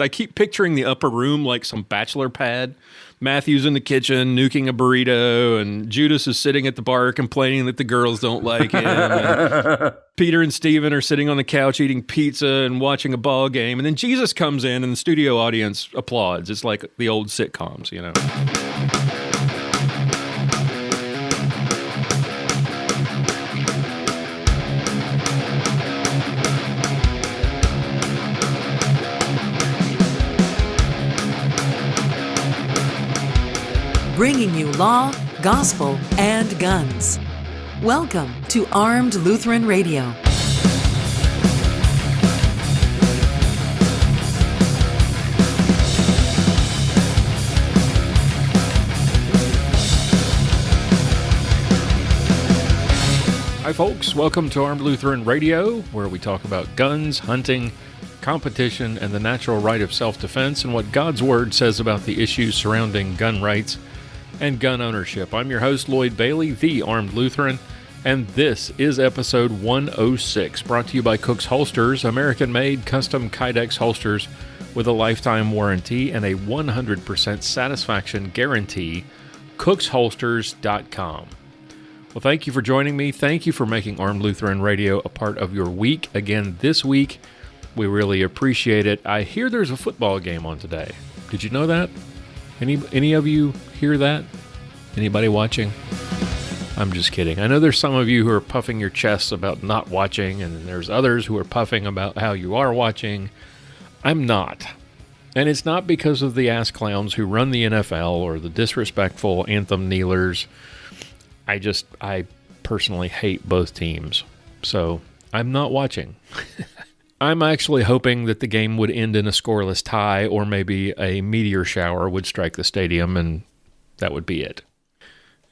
I keep picturing the upper room like some bachelor pad. Matthew's in the kitchen nuking a burrito, and Judas is sitting at the bar complaining that the girls don't like him. And Peter and Stephen are sitting on the couch eating pizza and watching a ball game. And then Jesus comes in and the studio audience applauds. It's like the old sitcoms, you know. Bringing you law, gospel, and guns. Welcome to Armed Lutheran Radio. Hi folks, welcome to Armed Lutheran Radio, where we talk about guns, hunting, competition, and the natural right of self-defense, and what God's Word says about the issues surrounding gun rights and gun ownership. I'm your host, Lloyd Bailey, the Armed Lutheran, and this is episode 106, brought to you by Cook's Holsters, American-made custom Kydex holsters with a lifetime warranty and a 100% satisfaction guarantee, cooksholsters.com. Well, thank you for joining me. Thank you for making Armed Lutheran Radio a part of your week. Again, this week, we really appreciate it. I hear there's a football game on today. Did you know that? Any of you hear that? Anybody watching? I'm just kidding. I know there's some of you who are puffing your chests about not watching, and there's others who are puffing about how you are watching. I'm not. And it's not because of the ass clowns who run the NFL or the disrespectful anthem kneelers. I personally hate both teams. So I'm not watching. I'm actually hoping that the game would end in a scoreless tie, or maybe a meteor shower would strike the stadium, and that would be it.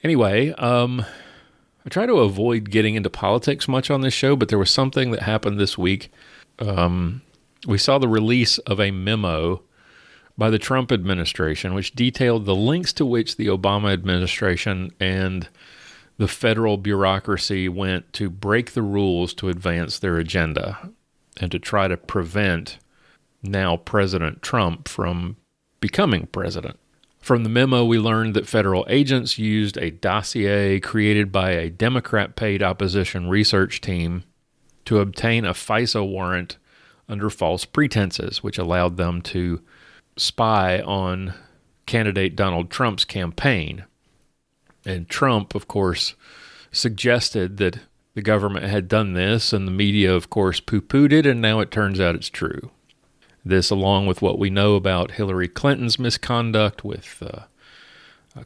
Anyway, I try to avoid getting into politics much on this show, but there was something that happened this week. We saw the release of a memo by the Trump administration, which detailed the lengths to which the Obama administration and the federal bureaucracy went to break the rules to advance their agenda, and to try to prevent now President Trump from becoming president. From the memo, we learned that federal agents used a dossier created by a Democrat-paid opposition research team to obtain a FISA warrant under false pretenses, which allowed them to spy on candidate Donald Trump's campaign. And Trump, of course, suggested that the government had done this, and the media, of course, poo-pooed it, and now it turns out it's true. This, along with what we know about Hillary Clinton's misconduct with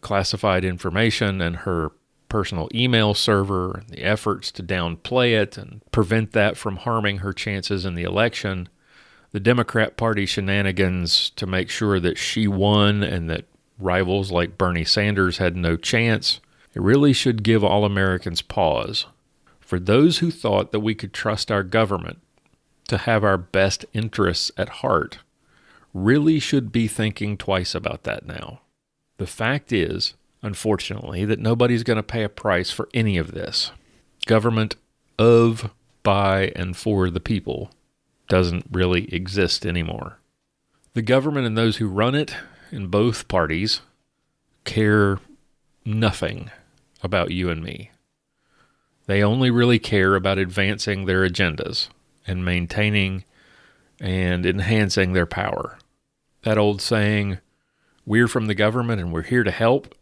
classified information and her personal email server, and the efforts to downplay it and prevent that from harming her chances in the election, the Democrat Party shenanigans to make sure that she won and that rivals like Bernie Sanders had no chance, it really should give all Americans pause. For those who thought that we could trust our government to have our best interests at heart, really should be thinking twice about that now. The fact is, unfortunately, that nobody's going to pay a price for any of this. Government of, by, and for the people doesn't really exist anymore. The government and those who run it in both parties care nothing about you and me. They only really care about advancing their agendas and maintaining and enhancing their power. That old saying, "We're from the government and we're here to help,"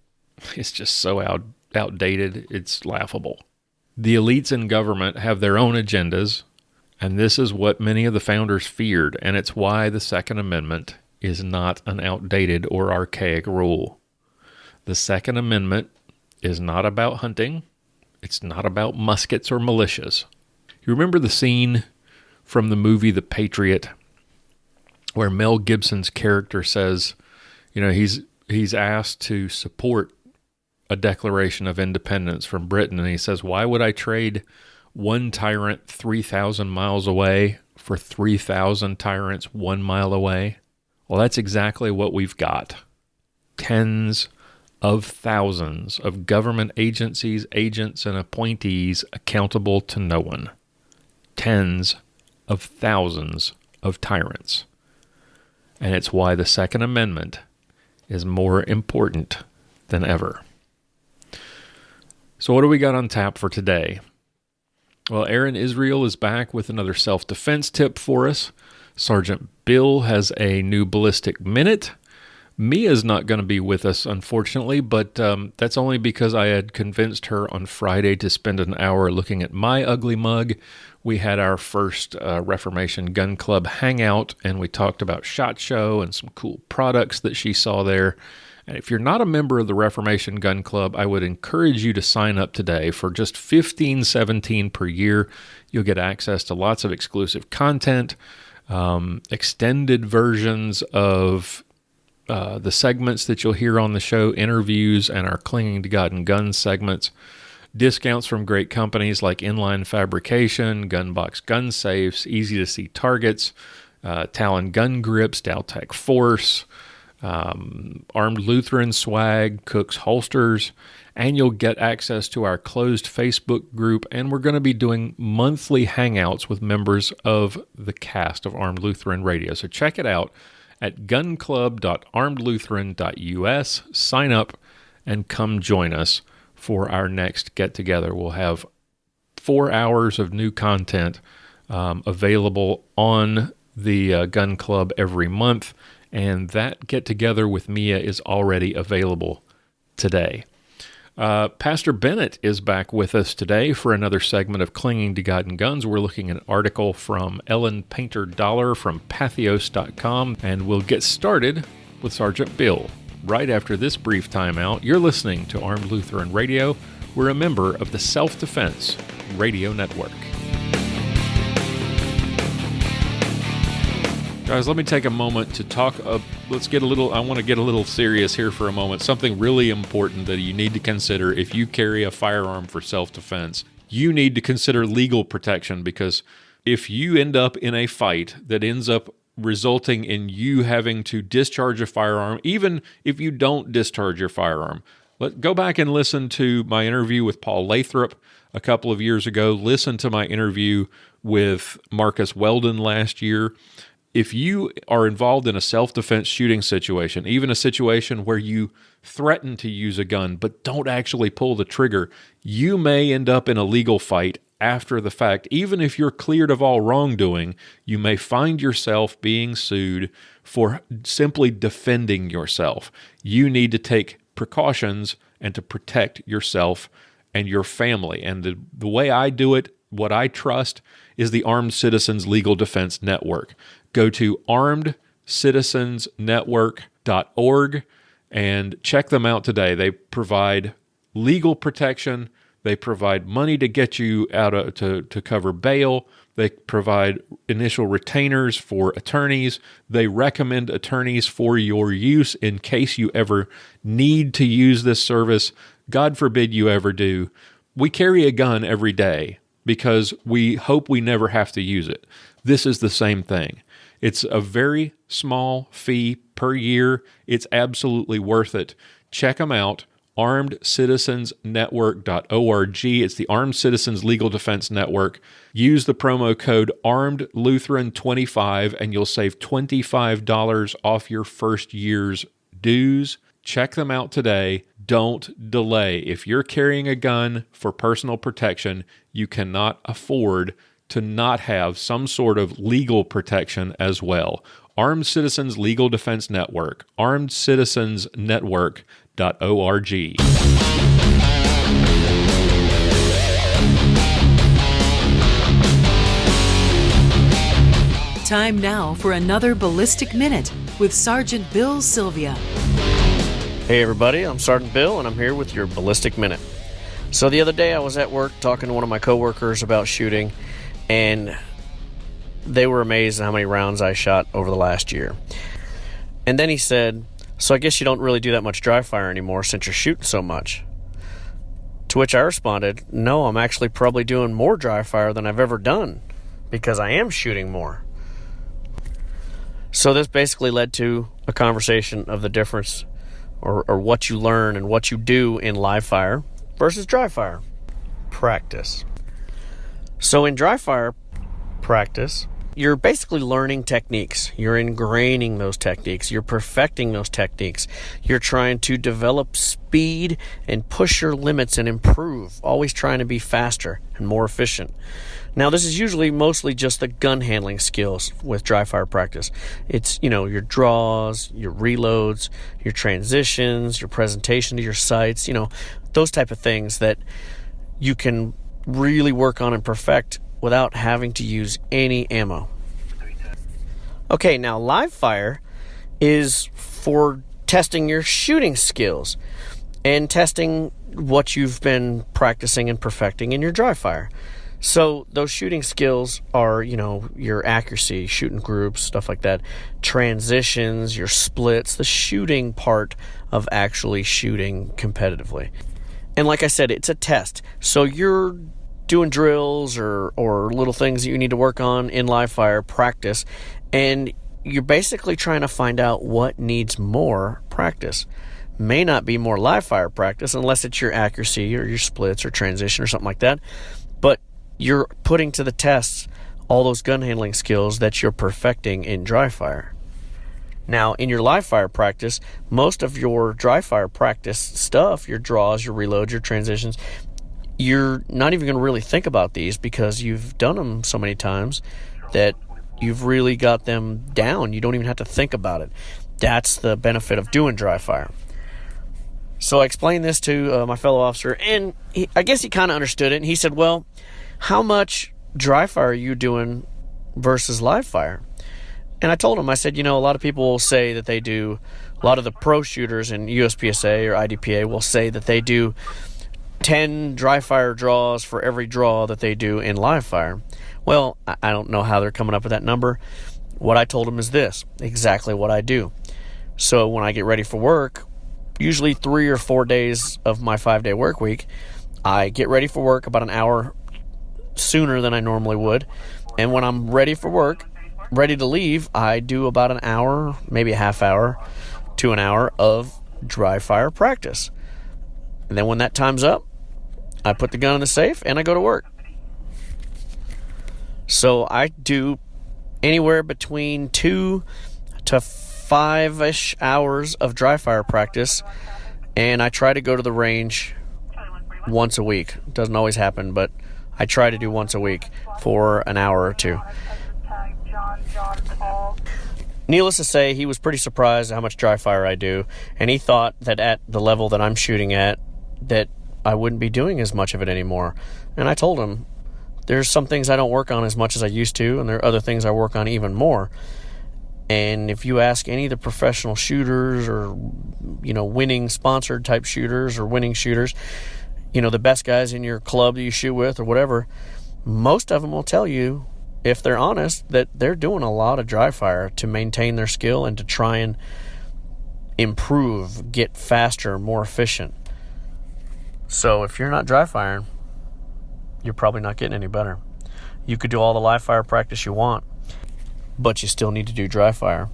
it's just so outdated, it's laughable. The elites in government have their own agendas, and this is what many of the founders feared, and it's why the Second Amendment is not an outdated or archaic rule. The Second Amendment is not about hunting. It's not about muskets or militias. You remember the scene from the movie The Patriot where Mel Gibson's character says, he's asked to support a declaration of independence from Britain, and he says, "Why would I trade one tyrant 3,000 miles away for 3,000 tyrants 1 mile away?" Well, that's exactly what we've got. Tens of thousands of government agencies, agents, and appointees accountable to no one. Tens of thousands of tyrants. and it's why the Second Amendment is more important than ever. So what do we got on tap for today? Well, Aaron Israel is back with another self-defense tip for us. Sergeant Bill has a new ballistic minute. Mia's not going to be with us, unfortunately, but that's only because I had convinced her on Friday to spend an hour looking at my ugly mug. We had our first Reformation Gun Club hangout, and we talked about SHOT Show and some cool products that she saw there. And if you're not a member of the Reformation Gun Club, I would encourage you to sign up today. For just $15.17 per year, you'll get access to lots of exclusive content, extended versions of the segments that you'll hear on the show, interviews, and our Clinging to God and Guns segments, discounts from great companies like Inline Fabrication, Gunbox Gun Safes, Easy to See Targets, Talon Gun Grips, Dowtech Force, Armed Lutheran swag, Cook's Holsters, and you'll get access to our closed Facebook group, and we're going to be doing monthly hangouts with members of the cast of Armed Lutheran Radio. So check it out at gunclub.armedlutheran.us. Sign up and come join us for our next get-together. We'll have 4 hours of new content available on the Gun Club every month, and that get-together with Mia is already available today. Pastor Bennett is back with us today for another segment of Clinging to God and Guns. We're looking at an article from Ellen Painter Dollar from Patheos.com, and we'll get started with Sergeant Bill right after this brief timeout. You're listening to Armed Lutheran Radio. We're a member of the Self-Defense Radio Network. Guys, let me take a moment to talk. I want to get a little serious here for a moment. Something really important that you need to consider if you carry a firearm for self-defense. You need to consider legal protection, because if you end up in a fight that ends up resulting in you having to discharge a firearm, even if you don't discharge your firearm, go back and listen to my interview with Paul Lathrop a couple of years ago. Listen to my interview with Marcus Weldon last year. If you are involved in a self-defense shooting situation, even a situation where you threaten to use a gun but don't actually pull the trigger, you may end up in a legal fight after the fact. Even if you're cleared of all wrongdoing, you may find yourself being sued for simply defending yourself. You need to take precautions and to protect yourself and your family. And the way I do it, what I trust, is the Armed Citizens Legal Defense Network. Go to armedcitizensnetwork.org and check them out today. They provide legal protection. They provide money to get you out to cover bail. They provide initial retainers for attorneys. They recommend attorneys for your use in case you ever need to use this service. God forbid you ever do. We carry a gun every day because we hope we never have to use it. This is the same thing. It's a very small fee per year. It's absolutely worth it. Check them out, armedcitizensnetwork.org. It's the Armed Citizens Legal Defense Network. Use the promo code ARMEDLutheran25 and you'll save $25 off your first year's dues. Check them out today. Don't delay. If you're carrying a gun for personal protection, you cannot afford to not have some sort of legal protection as well. Armed Citizens Legal Defense Network, armedcitizensnetwork.org. Time now for another Ballistic Minute with Sergeant Bill Sylvia. Hey everybody, I'm Sergeant Bill and I'm here with your Ballistic Minute. So the other day I was at work talking to one of my coworkers about shooting, and they were amazed at how many rounds I shot over the last year. And then he said, so I guess you don't really do that much dry fire anymore since you're shooting so much. To which I responded, no, I'm actually probably doing more dry fire than I've ever done because I am shooting more. So this basically led to a conversation of the difference or what you learn and what you do in live fire versus dry fire practice. So in dry fire practice, You're basically learning techniques. You're ingraining those techniques. You're perfecting those techniques. You're trying to develop speed and push your limits and improve, always trying to be faster and more efficient. Now, this is usually mostly just the gun handling skills with dry fire practice. It's, your draws, your reloads, your transitions, your presentation to your sights, those type of things that you can really work on and perfect without having to use any ammo. Okay, now live fire is for testing your shooting skills and testing what you've been practicing and perfecting in your dry fire. So those shooting skills are, your accuracy, shooting groups, stuff like that, transitions, your splits, the shooting part of actually shooting competitively. And like I said, it's a test. So you're doing drills or little things that you need to work on in live fire practice, and you're basically trying to find out what needs more practice. May not be more live fire practice unless it's your accuracy or your splits or transition or something like that, but you're putting to the test all those gun handling skills that you're perfecting in dry fire. Now, in your live fire practice, most of your dry fire practice stuff, your draws, your reloads, your transitions, you're not even going to really think about these because you've done them so many times that you've really got them down. You don't even have to think about it. That's the benefit of doing dry fire. So I explained this to my fellow officer, and I guess he kind of understood it. And he said, well, how much dry fire are you doing versus live fire? And I told him, I said, a lot of people will say that they do, a lot of the pro shooters in USPSA or IDPA will say that they do 10 dry fire draws for every draw that they do in live fire. Well, I don't know how they're coming up with that number. What I told them is this, exactly what I do. So when I get ready for work, usually 3 or 4 days of my 5-day work week, I get ready for work about an hour sooner than I normally would. And when I'm ready for work, ready to leave, I do about an hour, maybe a half hour to an hour of dry fire practice. And then when that time's up, I put the gun in the safe and I go to work. So I do anywhere between 2 to 5-ish hours of dry fire practice, and I try to go to the range once a week. It doesn't always happen, but I try to do once a week for an hour or two. Needless to say, he was pretty surprised at how much dry fire I do, and he thought that at the level that I'm shooting at, that I wouldn't be doing as much of it anymore. And I told him, there's some things I don't work on as much as I used to, and there are other things I work on even more. And if you ask any of the professional shooters or, winning sponsored type shooters or winning shooters, the best guys in your club that you shoot with or whatever, most of them will tell you, if they're honest, that they're doing a lot of dry fire to maintain their skill and to try and improve, get faster, more efficient. So if you're not dry firing, you're probably not getting any better. You could do all the live fire practice you want, but you still need to do dry fire.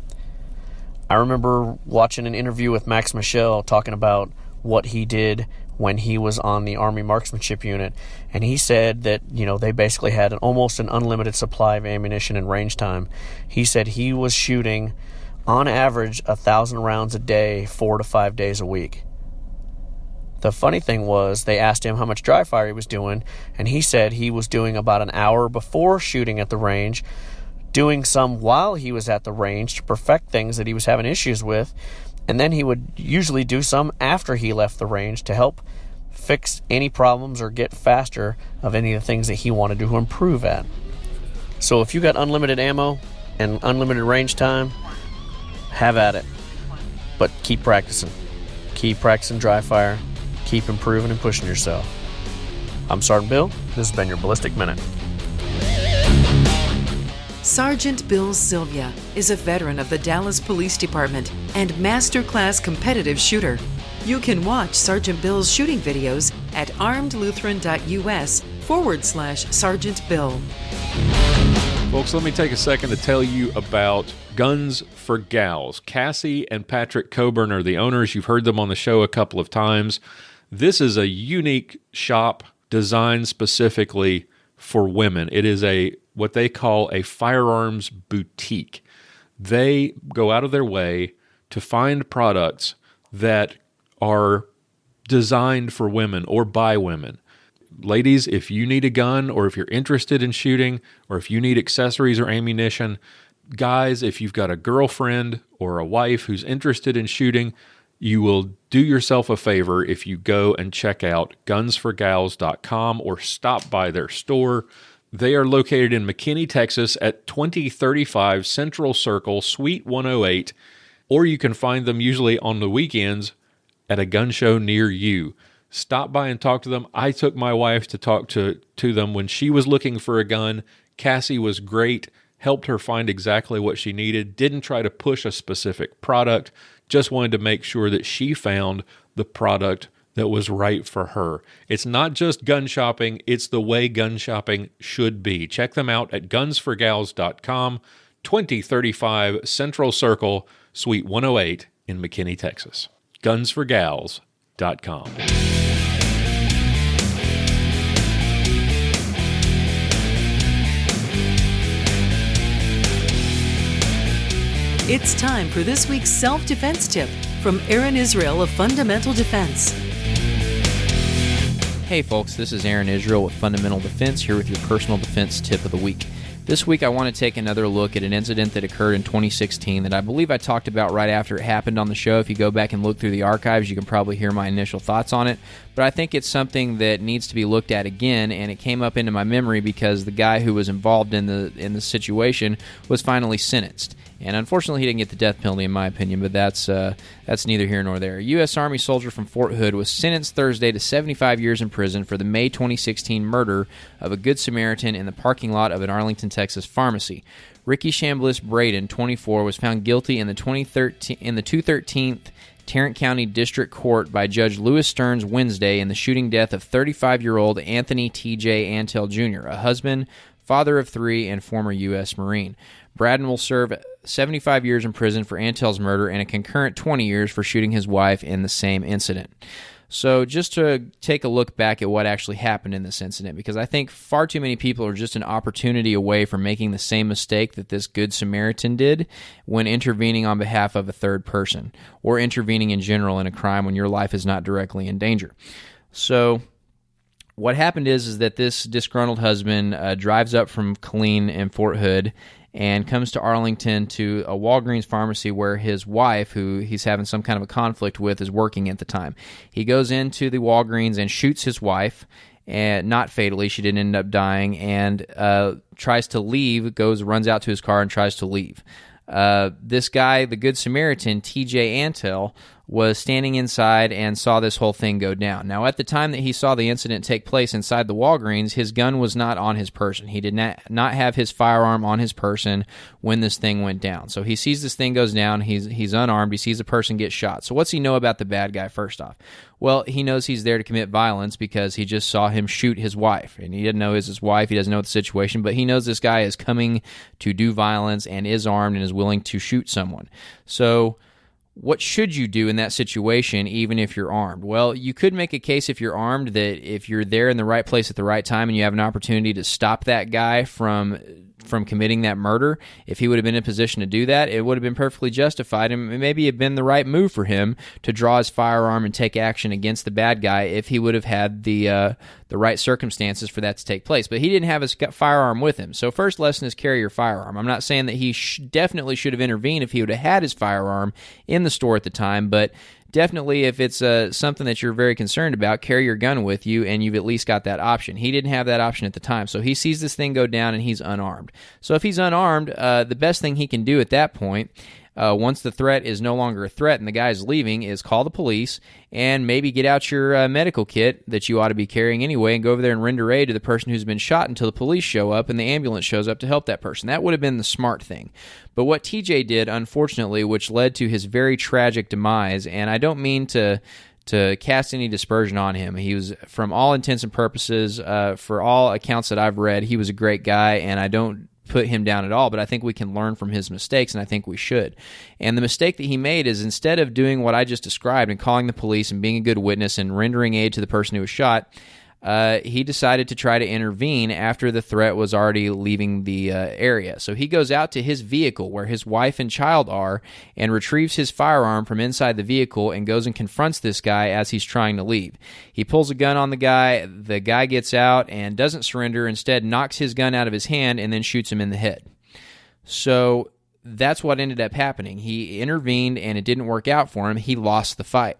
I remember watching an interview with Max Michel talking about what he did when he was on the Army Marksmanship Unit, and he said that, they basically had almost an unlimited supply of ammunition and range time. He said he was shooting, on average, 1,000 rounds a day, 4 to 5 days a week. The funny thing was, they asked him how much dry fire he was doing, and he said he was doing about an hour before shooting at the range, doing some while he was at the range to perfect things that he was having issues with, and then he would usually do some after he left the range to help fix any problems or get faster of any of the things that he wanted to improve at. So if you got unlimited ammo and unlimited range time, have at it. But keep practicing. Keep practicing dry fire. Keep improving and pushing yourself. I'm Sergeant Bill. This has been your Ballistic Minute. Sergeant Bill Sylvia is a veteran of the Dallas Police Department and masterclass competitive shooter. You can watch Sergeant Bill's shooting videos at armedlutheran.us/Sergeant Bill. Folks, let me take a second to tell you about Guns for Gals. Cassie and Patrick Coburn are the owners. You've heard them on the show a couple of times. This is a unique shop designed specifically for women. It is a what they call a firearms boutique. They go out of their way to find products that are designed for women or by women. Ladies, if you need a gun or if you're interested in shooting or if you need accessories or ammunition, guys, if you've got a girlfriend or a wife who's interested in shooting, you will do yourself a favor if you go and check out gunsforgals.com or stop by their store. They are located in McKinney, Texas at 2035 Central Circle, Suite 108, or you can find them usually on the weekends at a gun show near you. Stop by and talk to them. I took my wife to talk to them when she was looking for a gun. Cassie was great, helped her find exactly what she needed, didn't try to push a specific product, just wanted to make sure that she found the product that was right for her. It's not just gun shopping, it's the way gun shopping should be. Check them out at gunsforgals.com, 2035 Central Circle, Suite 108 in McKinney, Texas. gunsforgals.com. It's time for this week's self-defense tip from Aaron Israel of Fundamental Defense. Hey folks, this is Aaron Israel with Fundamental Defense here with your personal defense tip of the week. This week I want to take another look at an incident that occurred in 2016 that I believe I talked about right after it happened on the show. If you go back and look through the archives, you can probably hear my initial thoughts on it. But I think it's something that needs to be looked at again, and it came up into my memory because the guy who was involved in the situation was finally sentenced. And unfortunately, he didn't get the death penalty, in my opinion, but that's neither here nor there. A U.S. Army soldier from Fort Hood was sentenced Thursday to 75 years in prison for the May 2016 murder of a Good Samaritan in the parking lot of an Arlington, Texas pharmacy. Ricky Chambliss Braden, 24, was found guilty in the 213th Tarrant County District Court by Judge Lewis Stearns Wednesday in the shooting death of 35-year-old Anthony T.J. Antell Jr., a husband, father of three, and former U.S. Marine. Braden will serve 75 years in prison for Antell's murder and a concurrent 20 years for shooting his wife in the same incident. So just to take a look back at what actually happened in this incident, because I think far too many people are just an opportunity away from making the same mistake that this Good Samaritan did when intervening on behalf of a third person or intervening in general in a crime when your life is not directly in danger. So what happened is that this disgruntled husband drives up from Killeen in Fort Hood and comes to Arlington to a Walgreens pharmacy where his wife, who he's having some kind of a conflict with, is working at the time. He goes into the Walgreens and shoots his wife, and not fatally, she didn't end up dying, and tries to leave, runs out to his car and tries to leave. This guy, the Good Samaritan, T.J. Antell, was standing inside and saw this whole thing go down. Now, at the time that he saw the incident take place inside the Walgreens, his gun was not on his person. He did not have his firearm on his person when this thing went down. So he sees this thing goes down. He's unarmed. He sees a person get shot. So what's he know about the bad guy, first off? Well, he knows he's there to commit violence because he just saw him shoot his wife. And he didn't know it was his wife. He doesn't know the situation. But he knows this guy is coming to do violence and is armed and is willing to shoot someone. So what should you do in that situation, even if you're armed? Well, you could make a case if you're armed that if you're there in the right place at the right time and you have an opportunity to stop that guy from committing that murder, if he would have been in a position to do that, it would have been perfectly justified and maybe have been the right move for him to draw his firearm and take action against the bad guy if he would have had the right circumstances for that to take place. But he didn't have his firearm with him. So first lesson is carry your firearm. I'm not saying that he definitely should have intervened if he would have had his firearm in the store at the time, but definitely, if it's something that you're very concerned about, carry your gun with you, and you've at least got that option. He didn't have that option at the time, so he sees this thing go down, and he's unarmed. So if he's unarmed, the best thing he can do at that point, once the threat is no longer a threat and the guy's leaving, is call the police and maybe get out your medical kit that you ought to be carrying anyway and go over there and render aid to the person who's been shot until the police show up and the ambulance shows up to help that person. That would have been the smart thing. But what TJ did, unfortunately, which led to his very tragic demise, and I don't mean to cast any dispersion on him. He was, from all intents and purposes, for all accounts that I've read, he was a great guy, and I don't put him down at all, but I think we can learn from his mistakes, and I think we should. And the mistake that he made is, instead of doing what I just described and calling the police and being a good witness and rendering aid to the person who was shot, he decided to try to intervene after the threat was already leaving the area. So he goes out to his vehicle where his wife and child are and retrieves his firearm from inside the vehicle and goes and confronts this guy as he's trying to leave. He pulls a gun on the guy gets out and doesn't surrender, instead knocks his gun out of his hand and then shoots him in the head. So that's what ended up happening. He intervened and it didn't work out for him. He lost the fight.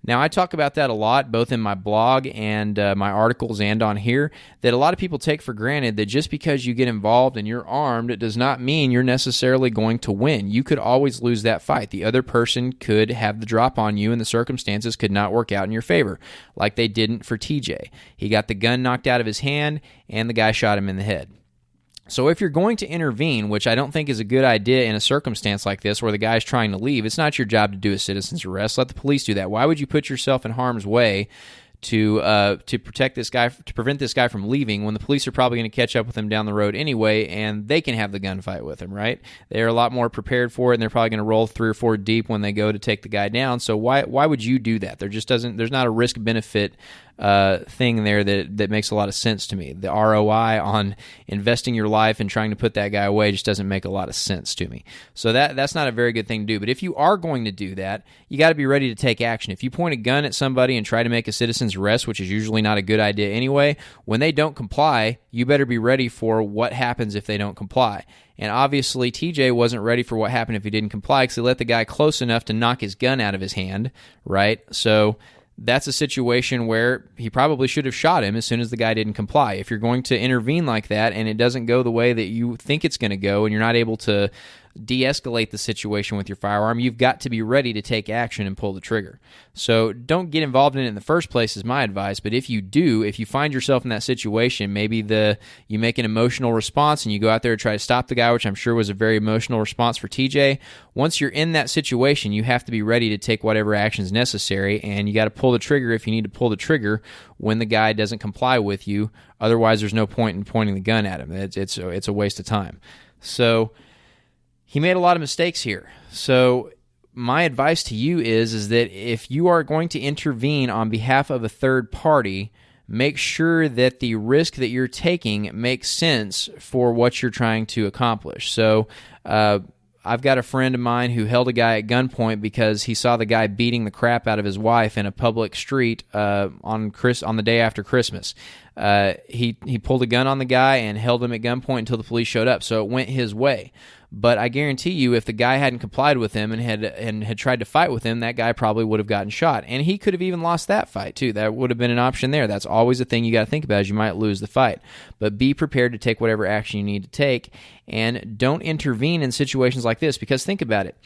Now, I talk about that a lot, both in my blog and my articles and on here, that a lot of people take for granted that just because you get involved and you're armed, it does not mean you're necessarily going to win. You could always lose that fight. The other person could have the drop on you and the circumstances could not work out in your favor, like they didn't for TJ. He got the gun knocked out of his hand and the guy shot him in the head. So if you're going to intervene, which I don't think is a good idea in a circumstance like this where the guy's trying to leave, it's not your job to do a citizen's arrest. Let the police do that. Why would you put yourself in harm's way to protect this guy, to prevent this guy from leaving when the police are probably going to catch up with him down the road anyway, and they can have the gunfight with him, right? They're a lot more prepared for it, and they're probably going to roll 3 or 4 deep when they go to take the guy down. So why would you do that? There's not a risk-benefit thing there that makes a lot of sense to me. The ROI on investing your life and trying to put that guy away just doesn't make a lot of sense to me. So that's not a very good thing to do. But if you are going to do that, you got to be ready to take action. If you point a gun at somebody and try to make a citizen's arrest, which is usually not a good idea anyway, when they don't comply, you better be ready for what happens if they don't comply. And obviously, TJ wasn't ready for what happened if he didn't comply because he let the guy close enough to knock his gun out of his hand, right? So that's a situation where he probably should have shot him as soon as the guy didn't comply. If you're going to intervene like that and it doesn't go the way that you think it's going to go and you're not able to de-escalate the situation with your firearm, you've got to be ready to take action and pull the trigger. So don't get involved in it in the first place is my advice, but if you find yourself in that situation, maybe you make an emotional response and you go out there to try to stop the guy, which I'm sure was a very emotional response for TJ. Once you're in that situation, you have to be ready to take whatever action is necessary, and you got to pull the trigger if you need to pull the trigger when the guy doesn't comply with you. Otherwise, there's no point in pointing the gun at him. It's a waste of time. So he made a lot of mistakes here. So my advice to you is that if you are going to intervene on behalf of a third party, make sure that the risk that you're taking makes sense for what you're trying to accomplish. So I've got a friend of mine who held a guy at gunpoint because he saw the guy beating the crap out of his wife in a public street on the day after Christmas. He pulled a gun on the guy and held him at gunpoint until the police showed up, so it went his way. But I guarantee you, if the guy hadn't complied with him and had tried to fight with him, that guy probably would have gotten shot. And he could have even lost that fight, too. That would have been an option there. That's always a thing you got to think about, is you might lose the fight. But be prepared to take whatever action you need to take, and don't intervene in situations like this, because think about it.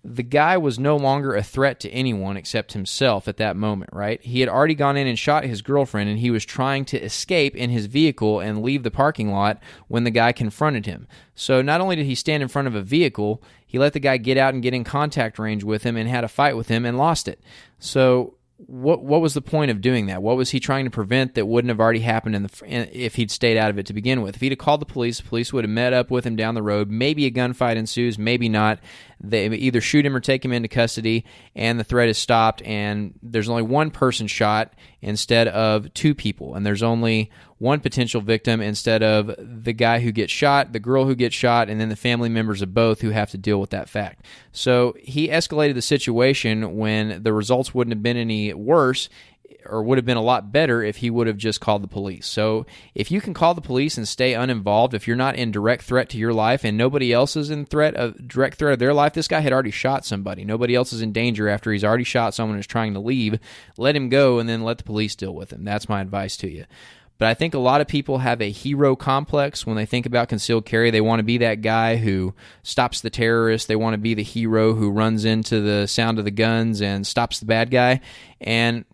The guy was no longer a threat to anyone except himself at that moment, right? He had already gone in and shot his girlfriend, and he was trying to escape in his vehicle and leave the parking lot when the guy confronted him. So not only did he stand in front of a vehicle, he let the guy get out and get in contact range with him and had a fight with him and lost it. So what was the point of doing that? What was he trying to prevent that wouldn't have already happened if he'd stayed out of it to begin with? If he'd have called the police would have met up with him down the road. Maybe a gunfight ensues, maybe not. They either shoot him or take him into custody, and the threat is stopped, and there's only one person shot instead of 2 people, and there's only one potential victim instead of the guy who gets shot, the girl who gets shot, and then the family members of both who have to deal with that fact. So he escalated the situation when the results wouldn't have been any worse, or would have been a lot better if he would have just called the police. So if you can call the police and stay uninvolved, if you're not in direct threat to your life and nobody else is in direct threat of their life, this guy had already shot somebody. Nobody else is in danger after he's already shot someone who's trying to leave. Let him go and then let the police deal with him. That's my advice to you. But I think a lot of people have a hero complex when they think about concealed carry. They want to be that guy who stops the terrorist. They want to be the hero who runs into the sound of the guns and stops the bad guy. And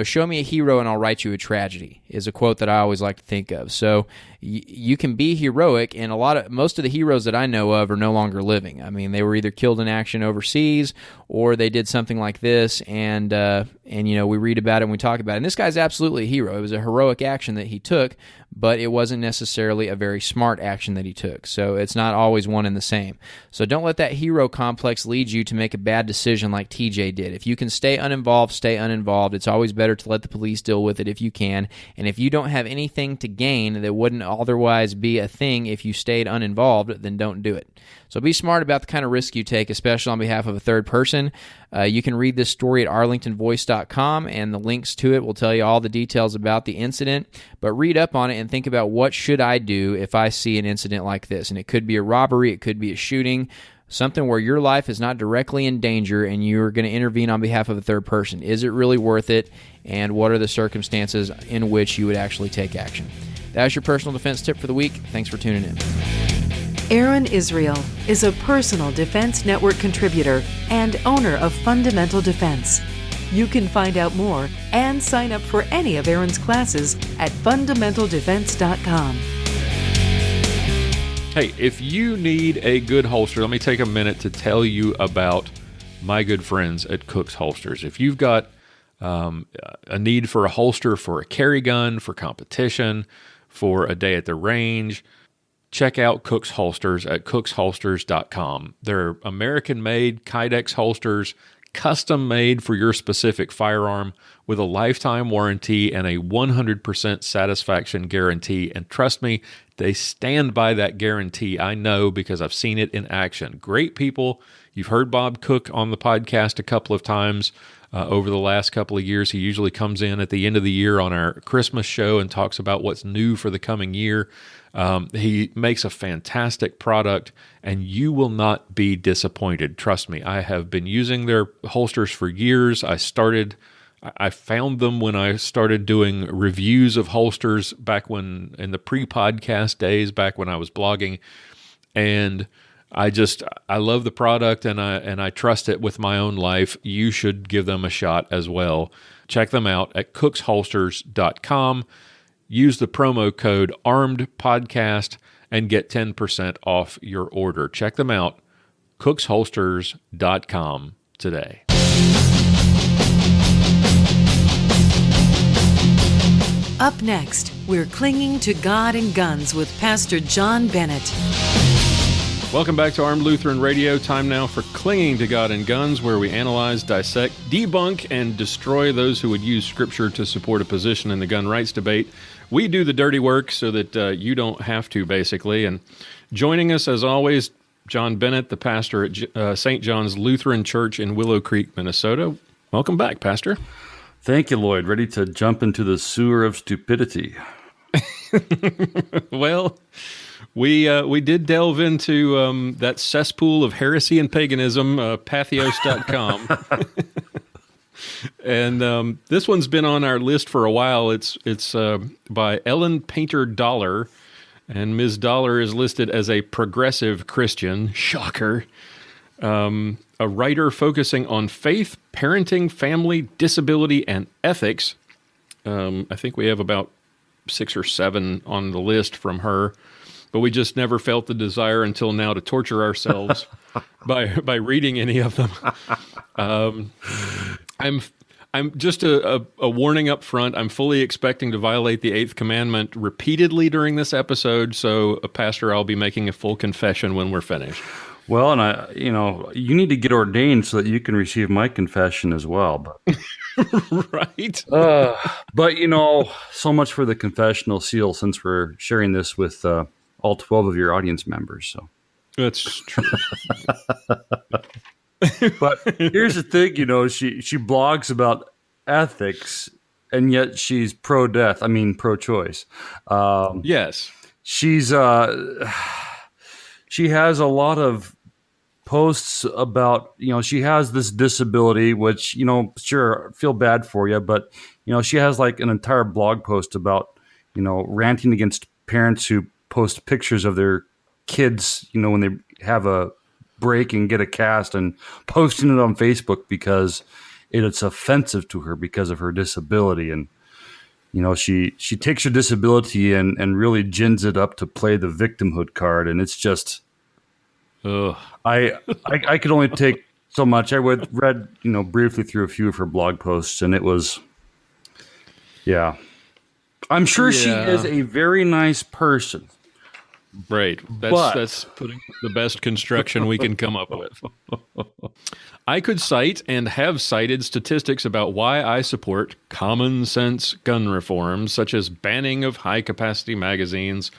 show me a hero and I'll write you a tragedy is a quote that I always like to think of. So, you can be heroic, and most of the heroes that I know of are no longer living. I mean, they were either killed in action overseas, or they did something like this, and we read about it and we talk about it. And this guy's absolutely a hero. It was a heroic action that he took, but it wasn't necessarily a very smart action that he took. So it's not always one and the same. So don't let that hero complex lead you to make a bad decision like TJ did. If you can stay uninvolved, stay uninvolved. It's always better to let the police deal with it if you can. And if you don't have anything to gain that wouldn't otherwise be a thing if you stayed uninvolved, then don't do it. So be smart about the kind of risk you take, especially on behalf of a third person. You can read this story at arlingtonvoice.com, and the links to it will tell you all the details about the incident. But read up on it and think about, what should I do if I see an incident like this? And it could be a robbery, it could be a shooting, something where your life is not directly in danger and you're going to intervene on behalf of a third person. Is it really worth it? And what are the circumstances in which you would actually take action? That's your personal defense tip for the week. Thanks for tuning in. Aaron Israel is a Personal Defense Network contributor and owner of Fundamental Defense. You can find out more and sign up for any of Aaron's classes at fundamentaldefense.com. Hey, if you need a good holster, let me take a minute to tell you about my good friends at Cook's Holsters. If you've got a need for a holster for a carry gun, for competition, for a day at the range, check out Cook's Holsters at cooksholsters.com. They're American-made Kydex holsters, custom-made for your specific firearm, with a lifetime warranty and a 100% satisfaction guarantee. And trust me, they stand by that guarantee. I know, because I've seen it in action. Great people. You've heard Bob Cook on the podcast a couple of times over the last couple of years. He usually comes in at the end of the year on our Christmas show and talks about what's new for the coming year. He makes a fantastic product, and you will not be disappointed. Trust me, I have been using their holsters for years. I found them when I started doing reviews of holsters back when, in the pre-podcast days, back when I was blogging, and I love the product, and I trust it with my own life. You should give them a shot as well. Check them out at cooksholsters.com. Use the promo code ARMEDPODCAST and get 10% off your order. Check them out, cooksholsters.com today. Up next, we're clinging to God and Guns with Pastor John Bennett. Welcome back to Armed Lutheran Radio. Time now for Clinging to God and Guns, where we analyze, dissect, debunk, and destroy those who would use Scripture to support a position in the gun rights debate. We do the dirty work so that you don't have to, basically. And joining us, as always, John Bennett, the pastor at St. John's Lutheran Church in Willow Creek, Minnesota. Welcome back, Pastor. Thank you, Lloyd. Ready to jump into the sewer of stupidity. Well, we did delve into that cesspool of heresy and paganism, pathos.com. And this one's been on our list for a while. It's by Ellen Painter Dollar, and Ms. Dollar is listed as a progressive Christian. Shocker. A writer focusing on faith, parenting, family, disability, and ethics. I think we have about 6 or 7 on the list from her, but we just never felt the desire until now to torture ourselves by reading any of them. I'm just a warning up front. I'm fully expecting to violate the 8th commandment repeatedly during this episode, so, Pastor, I'll be making a full confession when we're finished. Well, and you need to get ordained so that you can receive my confession as well. But right. But so much for the confessional seal, since we're sharing this with all 12 of your audience members. So that's true. But here's the thing, she blogs about ethics, and yet she's pro-choice. Yes. She has a lot of posts about, she has this disability, which, sure, feel bad for you, but, she has like an entire blog post about, ranting against parents who post pictures of their kids, when they have a break and get a cast, and posting it on Facebook because it's offensive to her because of her disability. And she takes her disability and really gins it up to play the victimhood card, and it's just, Ugh. I could only take so much. I read briefly through a few of her blog posts, and it was, yeah. I'm sure she is a very nice person. Right. That's putting the best construction we can come up with. I could cite and have cited statistics about why I support common sense gun reforms, such as banning of high capacity magazines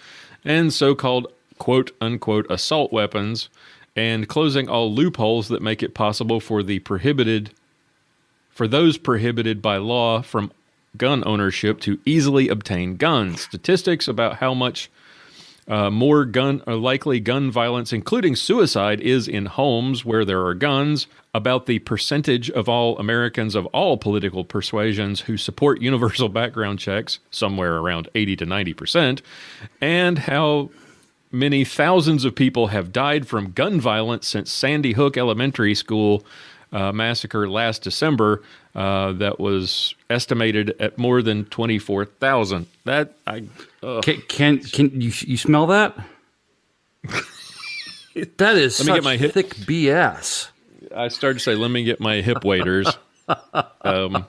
and so-called quote unquote assault weapons, and closing all loopholes that make it possible for those prohibited by law from gun ownership to easily obtain guns. Statistics about how much more likely gun violence, including suicide, is in homes where there are guns, about the percentage of all Americans of all political persuasions who support universal background checks, somewhere around 80 to 90%, and how many thousands of people have died from gun violence since Sandy Hook Elementary School massacre last December. That was estimated at more than 24,000. Can you smell that? That is Let me get my thick BS. I started to say, let me get my hip waders. God.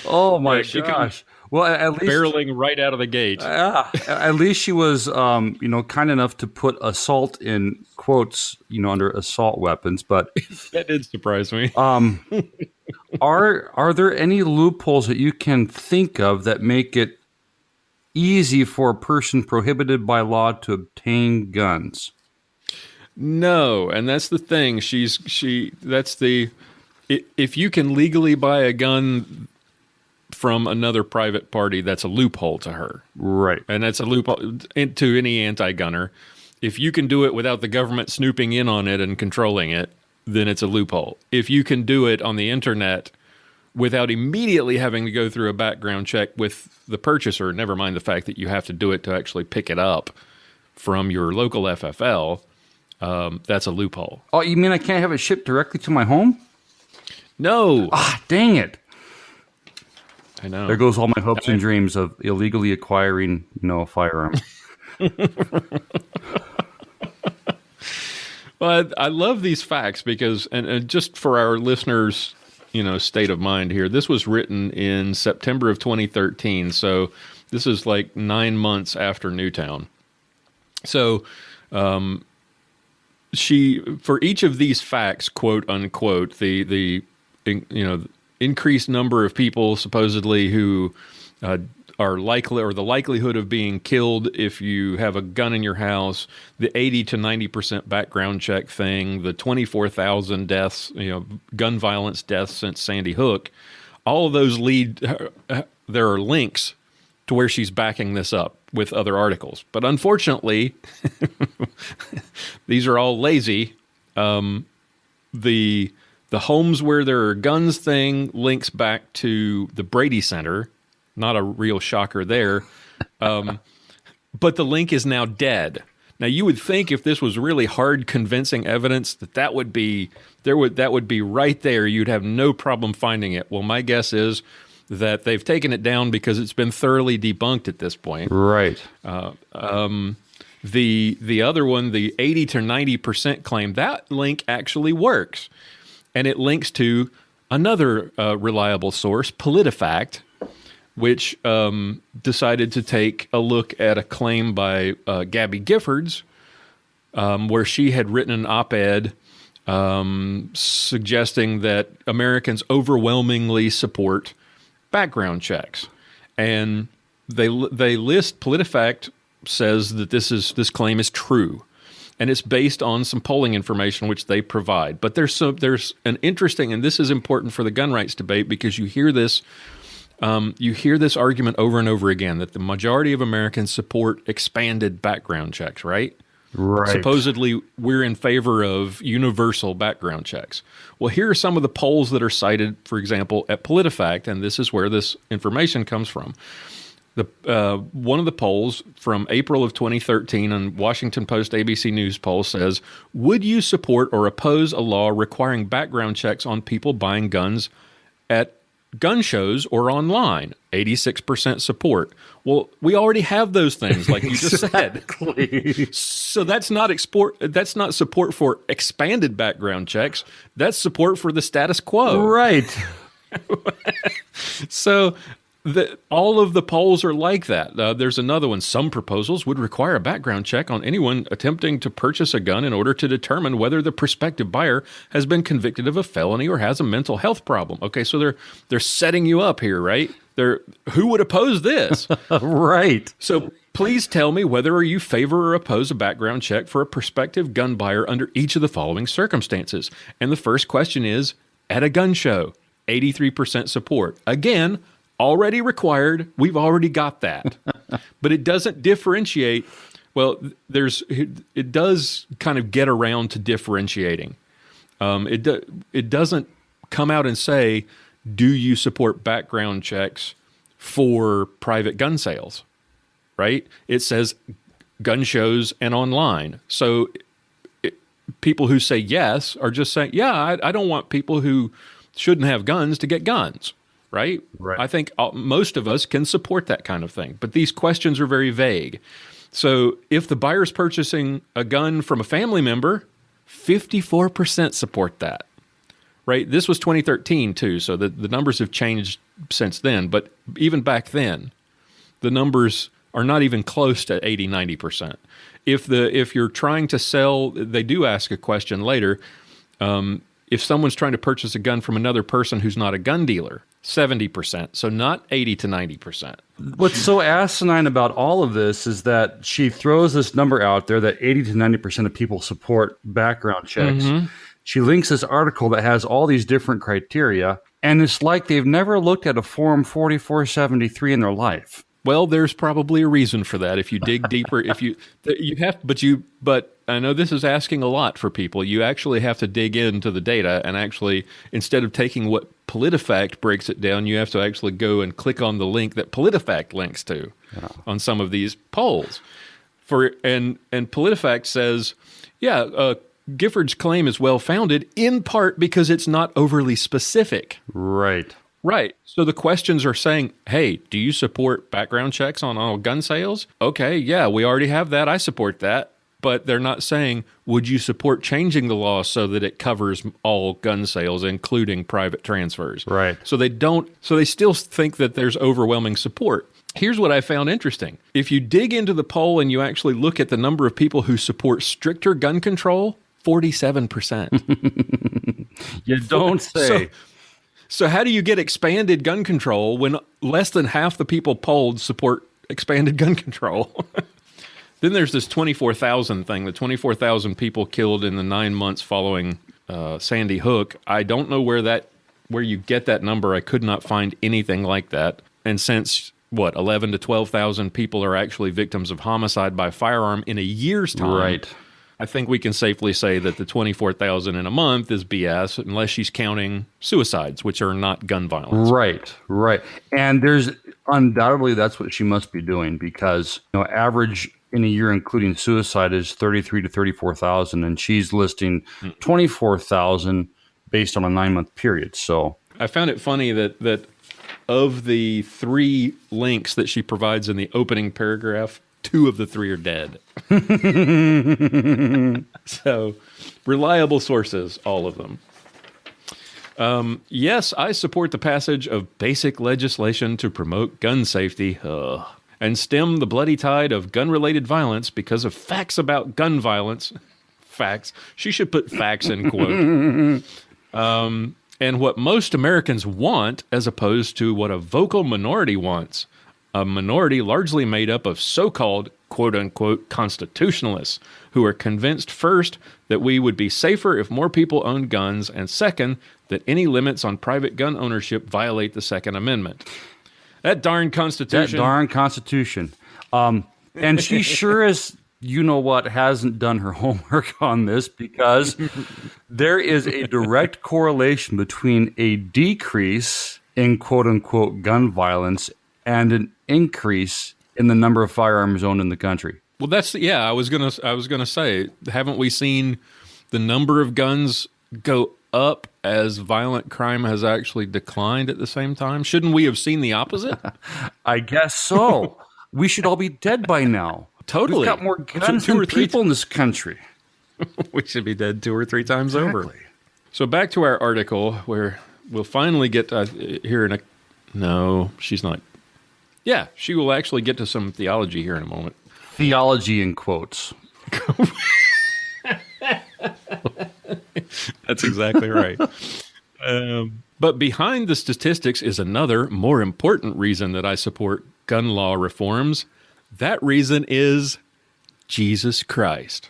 Oh my she gosh! Well, at least barreling right out of the gate. At least she was, kind enough to put assault in quotes, under assault weapons. But That did surprise me. are there any loopholes that you can think of that make it easy for a person prohibited by law to obtain guns? No, and that's the thing. If you can legally buy a gun from another private party, that's a loophole to her. Right. And that's a loophole to any anti-gunner. If you can do it without the government snooping in on it and controlling it, then it's a loophole. If you can do it on the internet without immediately having to go through a background check with the purchaser, never mind the fact that you have to do it to actually pick it up from your local FFL, that's a loophole. Oh, you mean I can't have it shipped directly to my home? No. Dang it. I know. There goes all my hopes and dreams of illegally acquiring, a firearm. Well, I love these facts because, and just for our listeners, state of mind here, this was written in September of 2013. So this is like 9 months after Newtown. So, for each of these facts, quote unquote, the increased number of people supposedly who are likely, or the likelihood of being killed if you have a gun in your house, the 80 to 90% background check thing, the 24,000 deaths, gun violence deaths since Sandy Hook, all of those there are links to where she's backing this up with other articles. But unfortunately, these are all lazy. The homes where there are guns thing links back to the Brady Center. Not a real shocker there. But the link is now dead. Now, you would think if this was really hard, convincing evidence that would be right there. You'd have no problem finding it. Well, my guess is that they've taken it down because it's been thoroughly debunked at this point. Right. The other one, the 80 to 90% claim, that link actually works. And it links to another reliable source, PolitiFact, which decided to take a look at a claim by Gabby Giffords, where she had written an op-ed suggesting that Americans overwhelmingly support background checks. And they list, PolitiFact says that this claim is true. And it's based on some polling information which they provide. But there's an interesting, and this is important for the gun rights debate because you hear this argument over and over again that the majority of Americans support expanded background checks, right? Right. Supposedly, we're in favor of universal background checks. Well, here are some of the polls that are cited, for example, at PolitiFact, and this is where this information comes from. One of the polls from April of 2013 on Washington Post ABC News poll says, would you support or oppose a law requiring background checks on people buying guns at gun shows or online, 86% support. Well, we already have those things, like you just said. So that's not support for expanded background checks. That's support for the status quo. Right. So all of the polls are like that. There's another one. Some proposals would require a background check on anyone attempting to purchase a gun in order to determine whether the prospective buyer has been convicted of a felony or has a mental health problem. Okay, so they're setting you up here, right? Who would oppose this? Right. So please tell me whether you favor or oppose a background check for a prospective gun buyer under each of the following circumstances. And the first question is, at a gun show, 83% support. Again, already required. We've already got that. But it doesn't differentiate. Well, it does kind of get around to differentiating. It doesn't come out and say, do you support background checks for private gun sales, right? It says gun shows and online. So people who say yes are just saying, yeah, I don't want people who shouldn't have guns to get guns. Right? I think most of us can support that kind of thing. But these questions are very vague. So if the buyer's purchasing a gun from a family member, 54% support that. Right? This was 2013 too, so the numbers have changed since then. But even back then, the numbers are not even close to 80, 90%. If you're trying to sell, they do ask a question later, if someone's trying to purchase a gun from another person who's not a gun dealer, 70%, so not 80 to 90%. What's so asinine about all of this is that she throws this number out there that 80 to 90% of people support background checks. Mm-hmm. She links this article that has all these different criteria, and it's like they've never looked at a Form 4473 in their life. Well, there's probably a reason for that. If you dig deeper, but I know this is asking a lot for people. You actually have to dig into the data and actually, instead of taking what PolitiFact breaks it down, you have to actually go and click on the link that PolitiFact links to on some of these polls. And PolitiFact says, Gifford's claim is well-founded in part because it's not overly specific. Right. Right. So the questions are saying, hey, do you support background checks on all gun sales? Okay, yeah, we already have that. I support that. But they're not saying, would you support changing the law so that it covers all gun sales, including private transfers? Right. So they still think that there's overwhelming support. Here's what I found interesting. If you dig into the poll and you actually look at the number of people who support stricter gun control, 47%. You don't say. So how do you get expanded gun control when less than half the people polled support expanded gun control? Then there's this 24,000 thing, the 24,000 people killed in the 9 months following Sandy Hook. I don't know where you get that number. I could not find anything like that. And since, 11 to 12,000 people are actually victims of homicide by firearm in a year's time. Right. I think we can safely say that the 24,000 in a month is BS unless she's counting suicides, which are not gun violence. Right. And there's undoubtedly that's what she must be doing because average in a year, including suicide, is 33 to 34,000, and she's listing 24,000 based on a 9-month period. So I found it funny that of the 3 links that she provides in the opening paragraph, 2 of the 3 are dead. So, reliable sources, all of them. Yes, I support the passage of basic legislation to promote gun safety and stem the bloody tide of gun-related violence because of facts about gun violence. Facts. She should put facts in quote. And what most Americans want as opposed to what a vocal minority wants. A minority largely made up of so-called, quote-unquote, constitutionalists who are convinced, first, that we would be safer if more people owned guns, and second, that any limits on private gun ownership violate the Second Amendment. That darn Constitution. And she sure as hasn't done her homework on this because there is a direct correlation between a decrease in quote-unquote gun violence and an increase in the number of firearms owned in the country. Well, I was gonna say, haven't we seen the number of guns go up as violent crime has actually declined at the same time? Shouldn't we have seen the opposite? I guess so. We should all be dead by now. Totally. We've got more guns than people in this country. We should be dead 2 or 3 times Exactly. over. So back to our article where we'll finally get to here in a... No, she's not. Yeah, she will actually get to some theology here in a moment. Theology in quotes. That's exactly right. But behind the statistics is another, more important reason that I support gun law reforms. That reason is Jesus Christ.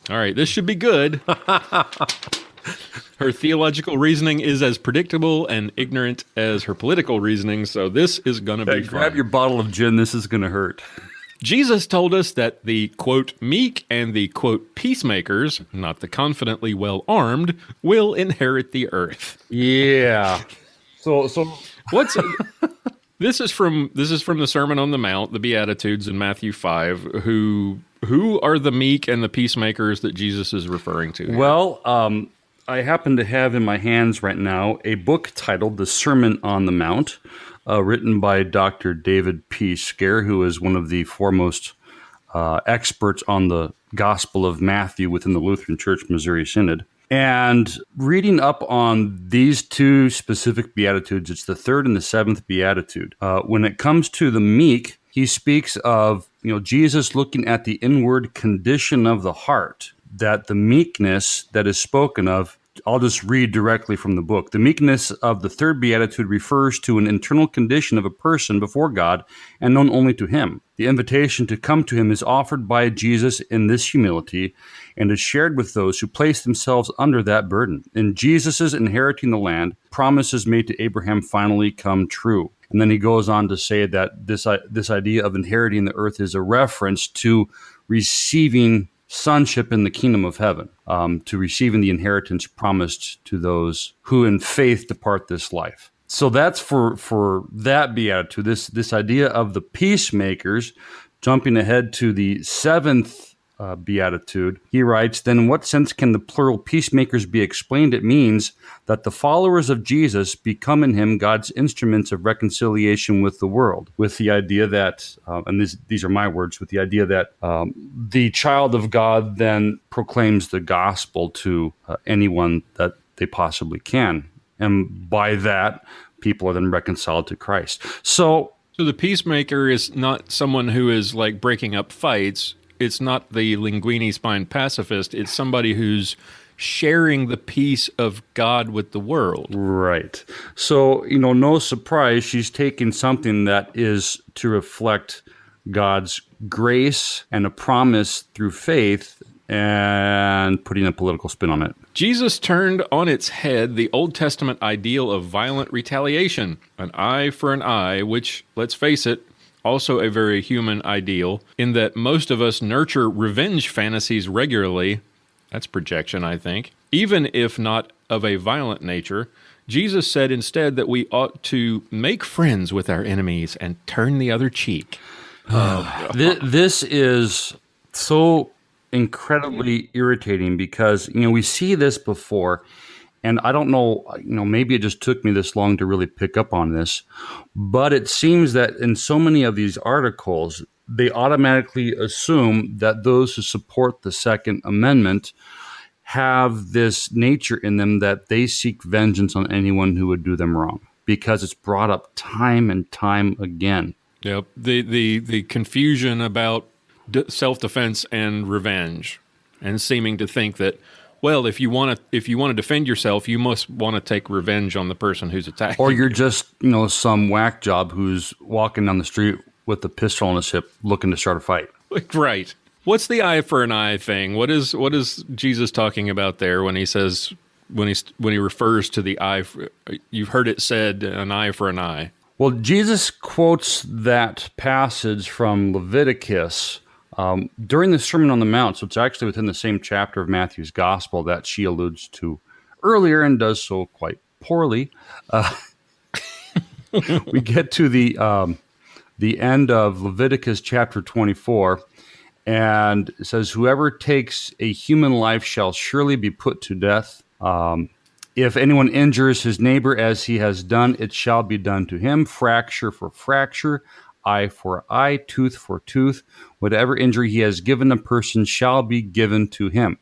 All right, this should be good. Her theological reasoning is as predictable and ignorant as her political reasoning, so this is going to be fun. Grab your bottle of gin. This is going to hurt. Jesus told us that the, quote, meek and the, quote, peacemakers, not the confidently well-armed, will inherit the earth. Yeah. So What's this is from the Sermon on the Mount, the Beatitudes in Matthew 5. Who are the meek and the peacemakers that Jesus is referring to here? Well, I happen to have in my hands right now a book titled The Sermon on the Mount, written by Dr. David P. Scare, who is one of the foremost experts on the Gospel of Matthew within the Lutheran Church Missouri Synod. And reading up on these 2 specific Beatitudes, it's the 3rd and the 7th Beatitude. When it comes to the meek, he speaks of, Jesus looking at the inward condition of the heart, that the meekness that is spoken of, I'll just read directly from the book. The meekness of the 3rd Beatitude refers to an internal condition of a person before God and known only to him. The invitation to come to him is offered by Jesus in this humility and is shared with those who place themselves under that burden. In Jesus' inheriting the land, promises made to Abraham finally come true. And then he goes on to say that this idea of inheriting the earth is a reference to receiving sonship in the kingdom of heaven, to receiving the inheritance promised to those who in faith depart this life. So that's for that beatitude, this idea of the peacemakers. Jumping ahead to the 7th beatitude, he writes, then in what sense can the plural peacemakers be explained? It means that the followers of Jesus become in him God's instruments of reconciliation with the world, with the idea that, and these are my words, with the idea that the child of God then proclaims the gospel to anyone that they possibly can. And by that, people are then reconciled to Christ. So the peacemaker is not someone who is like breaking up fights. It's not the linguini spine pacifist. It's somebody who's sharing the peace of God with the world. Right. So, no surprise, she's taking something that is to reflect God's grace and a promise through faith and putting a political spin on it. Jesus turned on its head the Old Testament ideal of violent retaliation, an eye for an eye, which, let's face it, also a very human ideal, in that most of us nurture revenge fantasies regularly. That's projection, I think. Even if not of a violent nature, Jesus said instead that we ought to make friends with our enemies and turn the other cheek. This is so incredibly irritating because, we see this before. And I don't know, maybe it just took me this long to really pick up on this, but it seems that in so many of these articles, they automatically assume that those who support the Second Amendment have this nature in them that they seek vengeance on anyone who would do them wrong, because it's brought up time and time again. Yep. The confusion about self-defense and revenge, and seeming to think that, well, if you want to defend yourself, you must want to take revenge on the person who's attacking. Or you're just, some whack job who's walking down the street with a pistol on his hip looking to start a fight. Right. What's the eye for an eye thing? What is Jesus talking about there when he says, when he refers to the eye? You've heard it said, an eye for an eye. Well, Jesus quotes that passage from Leviticus during the Sermon on the Mount, so it's actually within the same chapter of Matthew's Gospel that she alludes to earlier and does so quite poorly. We get to the end of Leviticus chapter 24, and it says, whoever takes a human life shall surely be put to death. If anyone injures his neighbor as he has done, it shall be done to him. Fracture for fracture, eye for eye, tooth for tooth. Whatever injury he has given a person shall be given to him.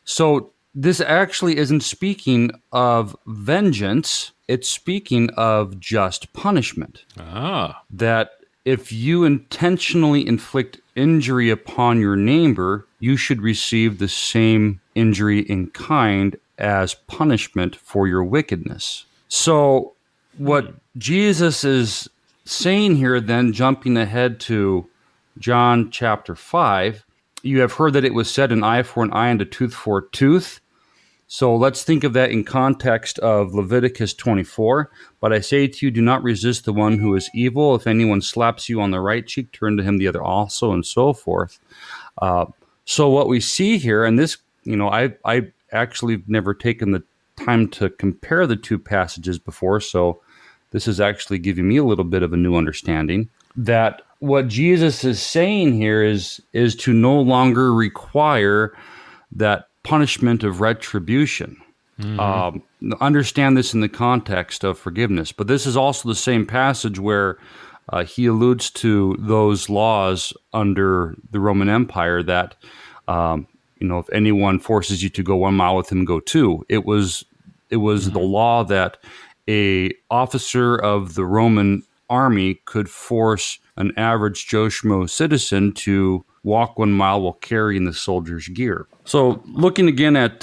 So this actually isn't speaking of vengeance. It's speaking of just punishment. That if you intentionally inflict injury upon your neighbor, you should receive the same injury in kind as punishment for your wickedness. So what Jesus is saying here, then jumping ahead to John chapter 5, you have heard that it was said, an eye for an eye and a tooth for a tooth. So let's think of that in context of Leviticus 24. But I say to you, do not resist the one who is evil. If anyone slaps you on the right cheek, turn to him the other also, and so forth. So what we see here, and this, I actually never taken the time to compare the two passages before, so this is actually giving me a little bit of a new understanding, that what Jesus is saying here is to no longer require that punishment of retribution. Understand this in the context of forgiveness. But this is also the same passage where he alludes to those laws under the Roman Empire that, if anyone forces you to go 1 mile with him, go 2. It was the law that a officer of the Roman army could force an average Joe Schmo citizen to walk 1 mile while carrying the soldier's gear. So looking again at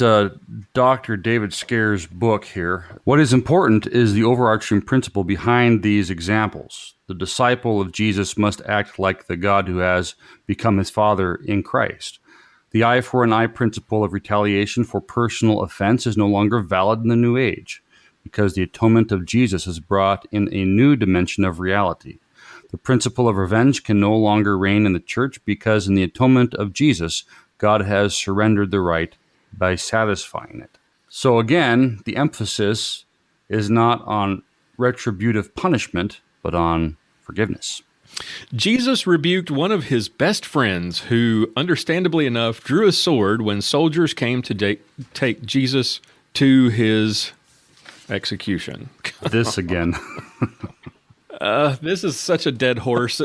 Dr. David Scare's book here, what is important is the overarching principle behind these examples. The disciple of Jesus must act like the God who has become his Father in Christ. The eye for an eye principle of retaliation for personal offense is no longer valid in the New Age, because the atonement of Jesus has brought in a new dimension of reality. The principle of revenge can no longer reign in the church because in the atonement of Jesus, God has surrendered the right by satisfying it. So again, the emphasis is not on retributive punishment, but on forgiveness. Jesus rebuked one of his best friends who, understandably enough, drew a sword when soldiers came to take Jesus to his execution. This again. This is such a dead horse.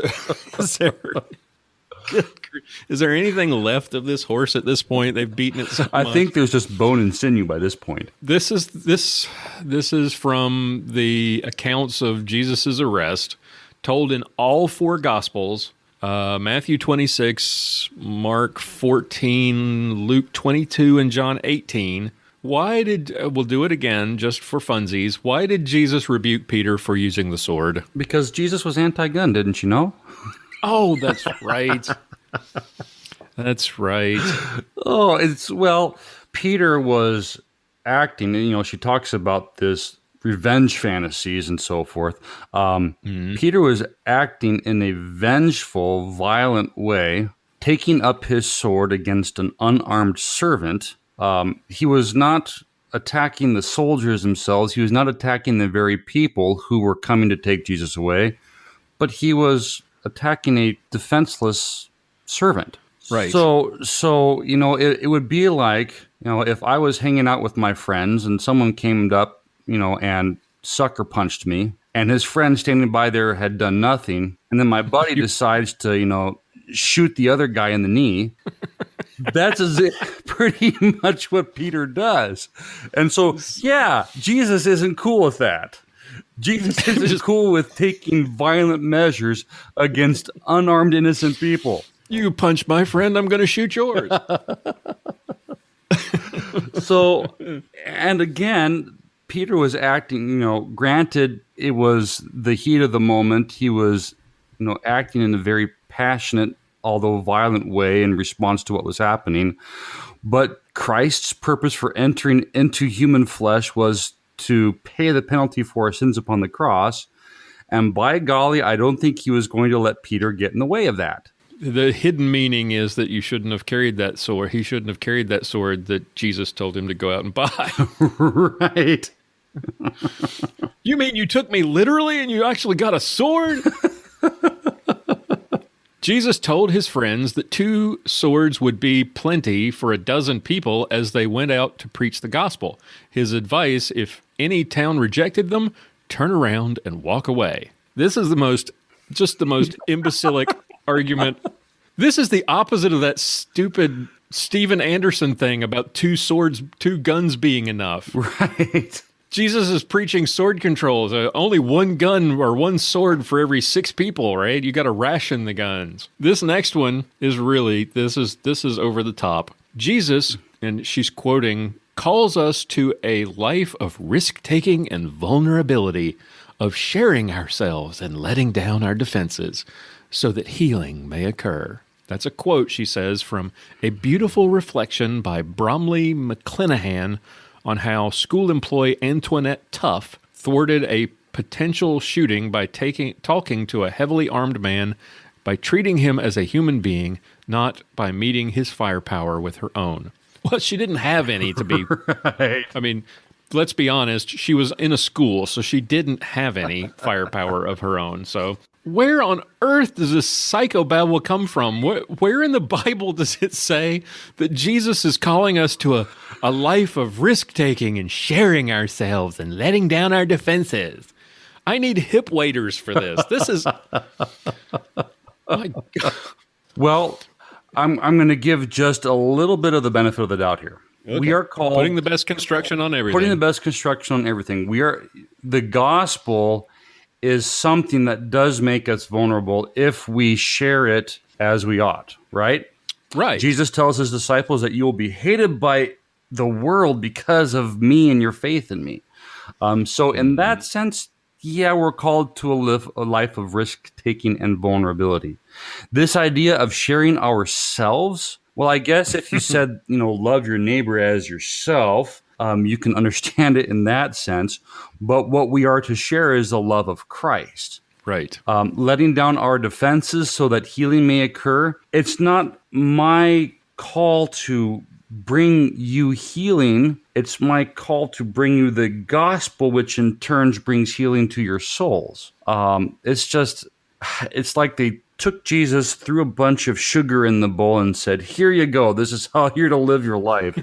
Is there anything left of this horse at this point? They've beaten it so much. I think there's just bone and sinew by this point. This is from the accounts of Jesus' arrest, told in all 4 Gospels: Matthew 26, Mark 14, Luke 22, and John 18. We'll do it again just for funsies. Why did Jesus rebuke Peter for using the sword? Because Jesus was anti-gun, didn't you know? Oh, that's right. That's right. Peter was acting, and, she talks about this revenge fantasies and so forth. Peter was acting in a vengeful, violent way, taking up his sword against an unarmed servant. He was not attacking the soldiers themselves. He was not attacking the very people who were coming to take Jesus away, but he was attacking a defenseless servant. Right. So it would be like, if I was hanging out with my friends and someone came up, and sucker punched me, and his friend standing by there had done nothing, and then my buddy decides to, shoot the other guy in the knee. That's pretty much what Peter does. And so, Jesus isn't cool with that. Jesus isn't cool with taking violent measures against unarmed, innocent people. You punch my friend, I'm going to shoot yours. So, and again, Peter was acting, granted, it was the heat of the moment. He was, acting in a very passionate, although violent way in response to what was happening. But Christ's purpose for entering into human flesh was to pay the penalty for our sins upon the cross. And by golly, I don't think he was going to let Peter get in the way of that. The hidden meaning is that you shouldn't have carried that sword. He shouldn't have carried that sword that Jesus told him to go out and buy. Right. You mean you took me literally and you actually got a sword? Jesus told his friends that 2 swords would be plenty for a dozen people as they went out to preach the gospel. His advice, if any town rejected them, turn around and walk away. This is the most imbecilic argument. This is the opposite of that stupid Steven Anderson thing about 2 swords, 2 guns being enough. Right. Jesus is preaching sword controls. Only 1 gun or 1 sword for every 6 people, right? You got to ration the guns. This next one is really, this is over the top. Jesus, and she's quoting, calls us to a life of risk-taking and vulnerability, of sharing ourselves and letting down our defenses so that healing may occur. That's a quote, she says, from a beautiful reflection by Bromley McClanahan on how school employee Antoinette Tuff thwarted a potential shooting by talking to a heavily armed man, by treating him as a human being, not by meeting his firepower with her own. Well, she didn't have any to be. Right. I mean, let's be honest, she was in a school, so she didn't have any firepower of her own. So where on earth does this psychobabble come from? Where in the Bible does it say that Jesus is calling us to a life of risk-taking and sharing ourselves and letting down our defenses? I need hip waders for this. This is... my God. Well, I'm going to give just a little bit of the benefit of the doubt here. Okay. We are called... Putting the best construction on everything. Putting the best construction on everything. The gospel is something that does make us vulnerable if we share it as we ought, right? Right. Jesus tells his disciples that you will be hated by the world because of me and your faith in me. So in that sense, yeah, we're called to live a life of risk-taking and vulnerability. This idea of sharing ourselves, well, I guess if you said, love your neighbor as yourself, you can understand it in that sense. But what we are to share is the love of Christ. Right. Letting down our defenses so that healing may occur. It's not my call to bring you healing. It's my call to bring you the gospel, which in turn brings healing to your souls. It's like they took Jesus, threw a bunch of sugar in the bowl and said, here you go. This is how you're to live your life.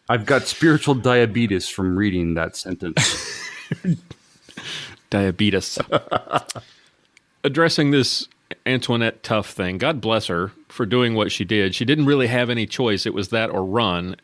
I've got spiritual diabetes from reading that sentence. Diabetes. Addressing this Antoinette Tuff thing, God bless her for doing what she did. She didn't really have any choice. It was that or run.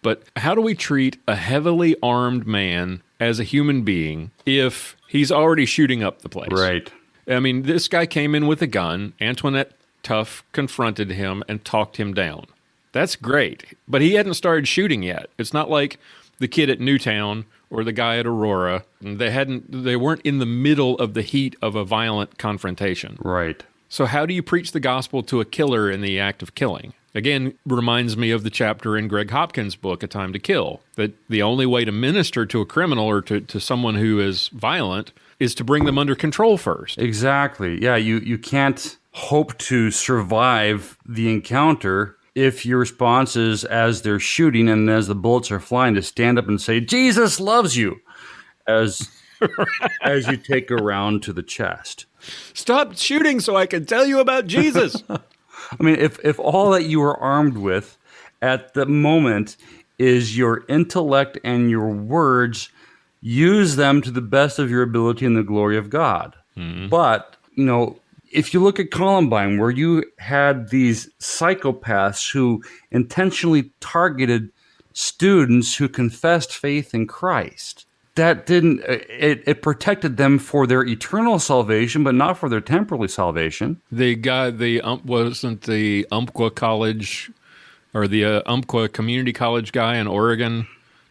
But how do we treat a heavily armed man as a human being if he's already shooting up the place? Right. I mean, this guy came in with a gun. Antoinette Tuff confronted him and talked him down. That's great. But he hadn't started shooting yet. It's not like the kid at Newtown or the guy at Aurora. They weren't in the middle of the heat of a violent confrontation. Right. So how do you preach the gospel to a killer in the act of killing? Again, reminds me of the chapter in Greg Hopkins' book, A Time to Kill, that the only way to minister to a criminal or to someone who is violent is to bring them under control first. Exactly. Yeah, you can't hope to survive the encounter if your response is, as they're shooting and as the bullets are flying, to stand up and say, Jesus loves you, as you take a round to the chest. Stop shooting so I can tell you about Jesus. I mean, if all that you are armed with at the moment is your intellect and your words, use them to the best of your ability in the glory of God. Mm-hmm. But, if you look at Columbine, where you had these psychopaths who intentionally targeted students who confessed faith in Christ, that didn't, it protected them for their eternal salvation, but not for their temporal salvation. The guy, wasn't the Umpqua College or the Umpqua Community College guy in Oregon?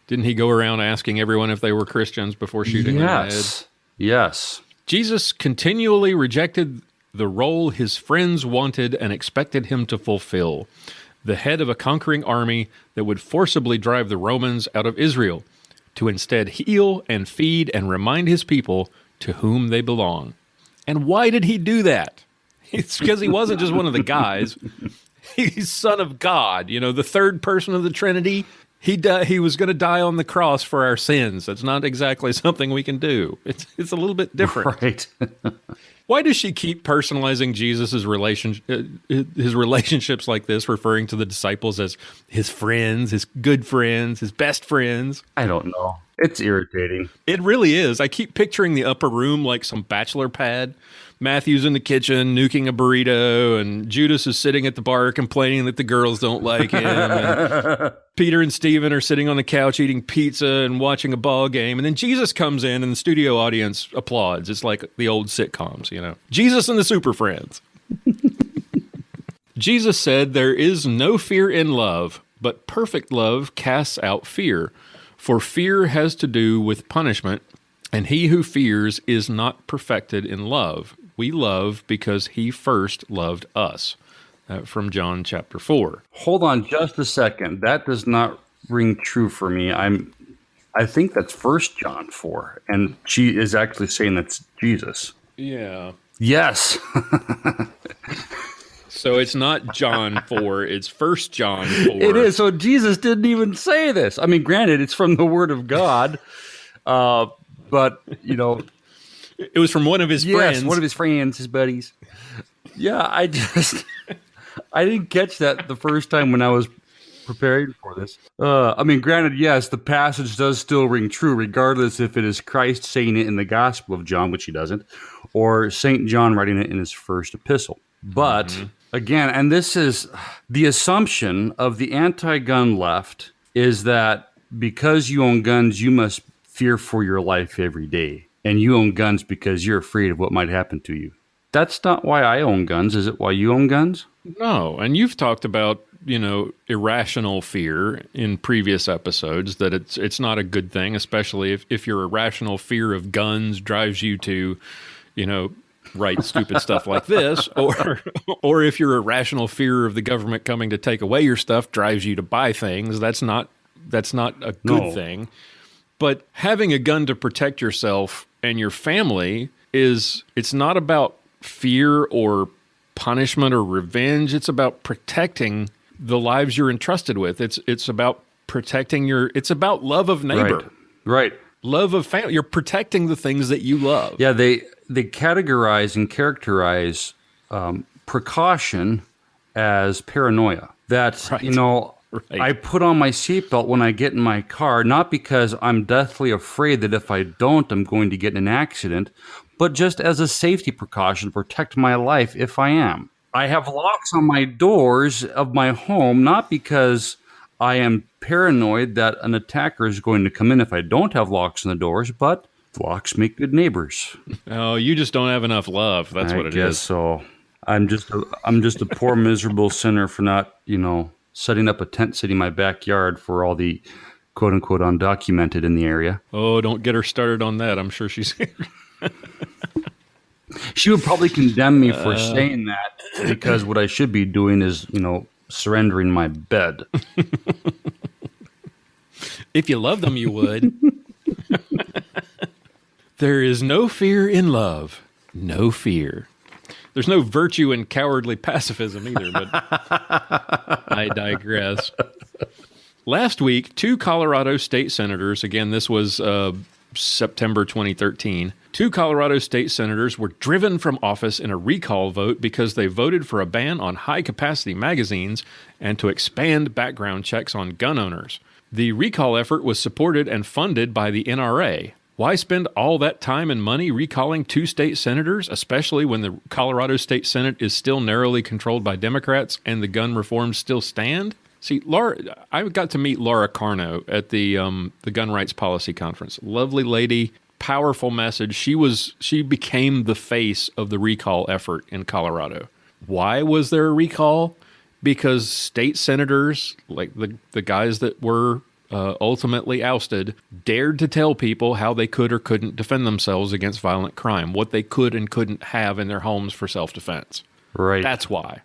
Didn't he go around asking everyone if they were Christians before shooting them in the head? Yes. Jesus continually rejected the role his friends wanted and expected him to fulfill, the head of a conquering army that would forcibly drive the Romans out of Israel, to instead heal and feed and remind his people to whom they belong. And why did he do that? It's because he wasn't just one of the guys. He's Son of God, the third person of the Trinity. He was going to die on the cross for our sins. That's not exactly something we can do. It's a little bit different. Right. Why does she keep personalizing Jesus' his relationships like this, referring to the disciples as his friends, his good friends, his best friends? I don't know. It's irritating. It really is. I keep picturing the upper room like some bachelor pad. Matthew's in the kitchen nuking a burrito, and Judas is sitting at the bar complaining that the girls don't like him. And Peter and Stephen are sitting on the couch eating pizza and watching a ball game. And then Jesus comes in and the studio audience applauds. It's like the old sitcoms, you know. Jesus and the Super Friends. Jesus said, "There is no fear in love, but perfect love casts out fear. For fear has to do with punishment, and he who fears is not perfected in love. We love because he first loved us." From John chapter 4. Hold on just a second. That does not ring true for me. I think that's 1 John 4, and she is actually saying that's Jesus. Yeah. Yes. So it's not John 4, it's 1 John 4. It is. So Jesus didn't even say this. I mean, granted, it's from the Word of God, but, you know. It was from one of his friends. Yes, one of his friends, his buddies. Yeah, I didn't catch that the first time when I was preparing for this. I mean, granted, yes, the passage does still ring true, regardless if it is Christ saying it in the Gospel of John, which he doesn't, or St. John writing it in his first epistle. But, again, and this is the assumption of the anti-gun left, is that because you own guns, you must fear for your life every day. And you own guns because you're afraid of what might happen to you. That's not why I own guns. Is it why you own guns? No. And you've talked about, you know, irrational fear in previous episodes, that it's not a good thing, especially if your irrational fear of guns drives you to, you know, write stupid stuff like this, or if your irrational fear of the government coming to take away your stuff drives you to buy things. That's not a good thing. But having a gun to protect yourself and your family it's not about fear or punishment or revenge. It's about protecting the lives you're entrusted with. It's about protecting it's about love of neighbor. Right. Love of family. You're protecting the things that you love. Yeah, they categorize and characterize precaution as paranoia. That, right. You know, right. I put on my seatbelt when I get in my car, not because I'm deathly afraid that if I don't, I'm going to get in an accident, but just as a safety precaution to protect my life if I am. I have locks on my doors of my home, not because I am paranoid that an attacker is going to come in if I don't have locks on the doors, but locks make good neighbors. Oh, you just don't have enough love. That's what it is. I guess so. I'm just a poor, miserable sinner for not, you know, setting up a tent city in my backyard for all the quote-unquote undocumented in the area. Oh, don't get her started on that. I'm sure she's... She would probably condemn me for saying that, because what I should be doing is, you know, surrendering my bed. If you love them, you would. There is no fear in love. No fear. There's no virtue in cowardly pacifism either, but I digress. Last week, 2 Colorado state senators, again, this was September 2013, 2 Colorado state senators were driven from office in a recall vote because they voted for a ban on high-capacity magazines and to expand background checks on gun owners. The recall effort was supported and funded by the NRA. Why spend all that time and money recalling 2 state senators, especially when the Colorado State Senate is still narrowly controlled by Democrats and the gun reforms still stand? See, I got to meet Laura Carno at the Gun Rights Policy Conference. Lovely lady, powerful message. She became the face of the recall effort in Colorado. Why was there a recall? Because state senators, like the guys that were ultimately ousted, dared to tell people how they could or couldn't defend themselves against violent crime, what they could and couldn't have in their homes for self-defense. Right. That's why.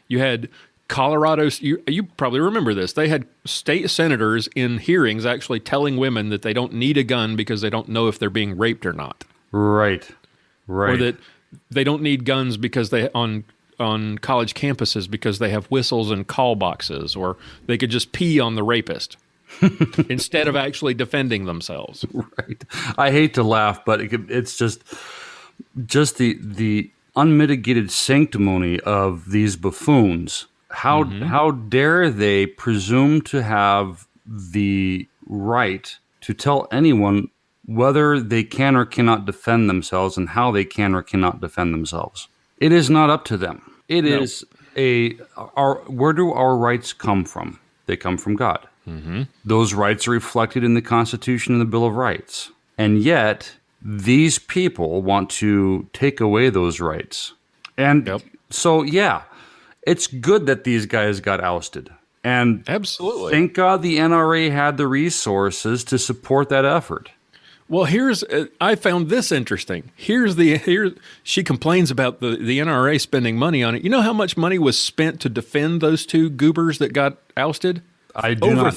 You had Colorado, you probably remember this, they had state senators in hearings actually telling women that they don't need a gun because they don't know if they're being raped or not. Right. Or that they don't need guns because they, on on college campuses because they have whistles and call boxes, or they could just pee on the rapist instead of actually defending themselves. Right. I hate to laugh, but it's just the unmitigated sanctimony of these buffoons. How dare they presume to have the right to tell anyone whether they can or cannot defend themselves and how they can or cannot defend themselves? It is not up to them. It is where do our rights come from? They come from God. Mm-hmm. Those rights are reflected in the Constitution and the Bill of Rights. And yet, these people want to take away those rights. And so, yeah, it's good that these guys got ousted. And absolutely, thank God the NRA had the resources to support that effort. Well, I found this interesting. She complains about the NRA spending money on it. You know how much money was spent to defend those two goobers that got ousted? I do Over not.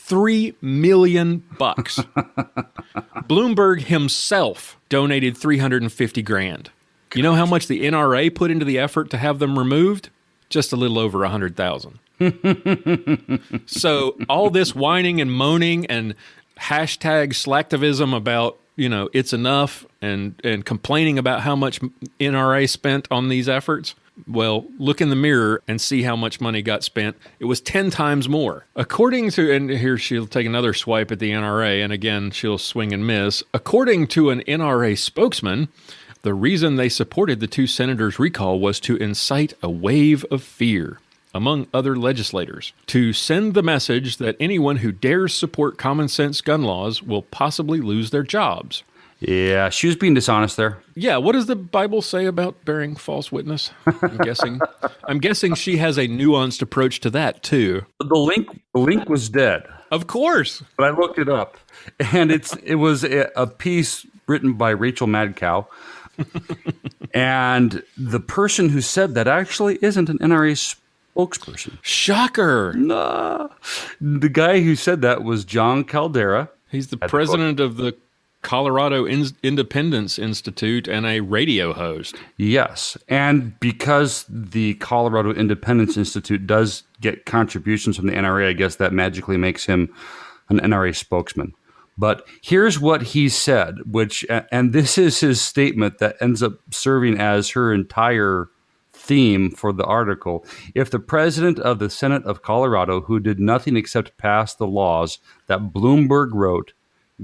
$3 million. Bloomberg himself donated $350,000. You know how much the NRA put into the effort to have them removed? Just a little over $100,000. So all this whining and moaning and hashtag slacktivism about, it's enough and complaining about how much NRA spent on these efforts. Well, look in the mirror and see how much money got spent. It was 10 times more. According to, and here she'll take another swipe at the NRA, and again, she'll swing and miss. According to an NRA spokesman, the reason they supported the two senators' recall was to incite a wave of fear among other legislators, to send the message that anyone who dares support common sense gun laws will possibly lose their jobs. Yeah, she was being dishonest there. Yeah, what does the Bible say about bearing false witness? I'm guessing she has a nuanced approach to that too. The link was dead. Of course. But I looked it up, and it was a piece written by Rachel Madcow. And the person who said that actually isn't an NRA spokesperson. Shocker. Nah. The guy who said that was John Caldera. He's the president of the Colorado Independence Institute and a radio host. Yes. And because the Colorado Independence Institute does get contributions from the NRA, I guess that magically makes him an NRA spokesman. But here's what he said, and this is his statement that ends up serving as her entire theme for the article. If the president of the Senate of Colorado, who did nothing except pass the laws that Bloomberg wrote,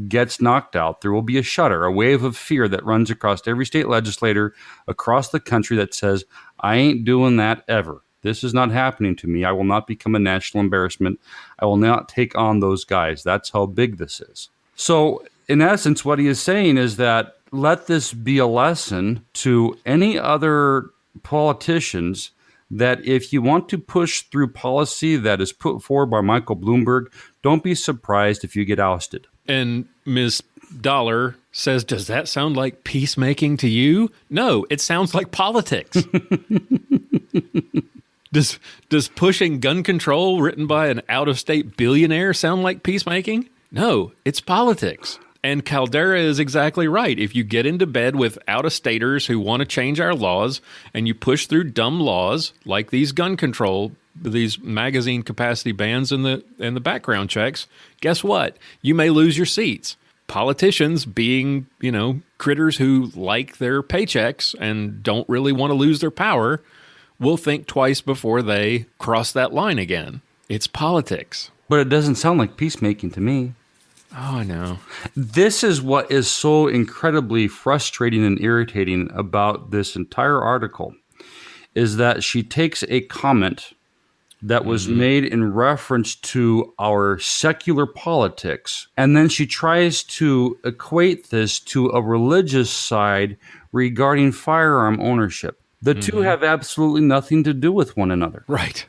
gets knocked out, there will be a shudder, a wave of fear that runs across every state legislator across the country that says, I ain't doing that ever. This is not happening to me. I will not become a national embarrassment. I will not take on those guys. That's how big this is. So, in essence, what he is saying is that let this be a lesson to any other politicians that if you want to push through policy that is put forward by Michael Bloomberg, don't be surprised if you get ousted. And Ms. Dollar says, does that sound like peacemaking to you? No, it sounds like politics. Does pushing gun control written by an out-of-state billionaire sound like peacemaking? No, it's politics. And Caldera is exactly right. If you get into bed with out-of-staters who want to change our laws and you push through dumb laws like these gun control, these magazine capacity bans and the background checks, guess what? You may lose your seats. Politicians, being, critters who like their paychecks and don't really want to lose their power, will think twice before they cross that line again. It's politics. But it doesn't sound like peacemaking to me. Oh, I know. This is what is so incredibly frustrating and irritating about this entire article, is that she takes a comment that was made in reference to our secular politics, and then she tries to equate this to a religious side regarding firearm ownership. The two have absolutely nothing to do with one another. Right.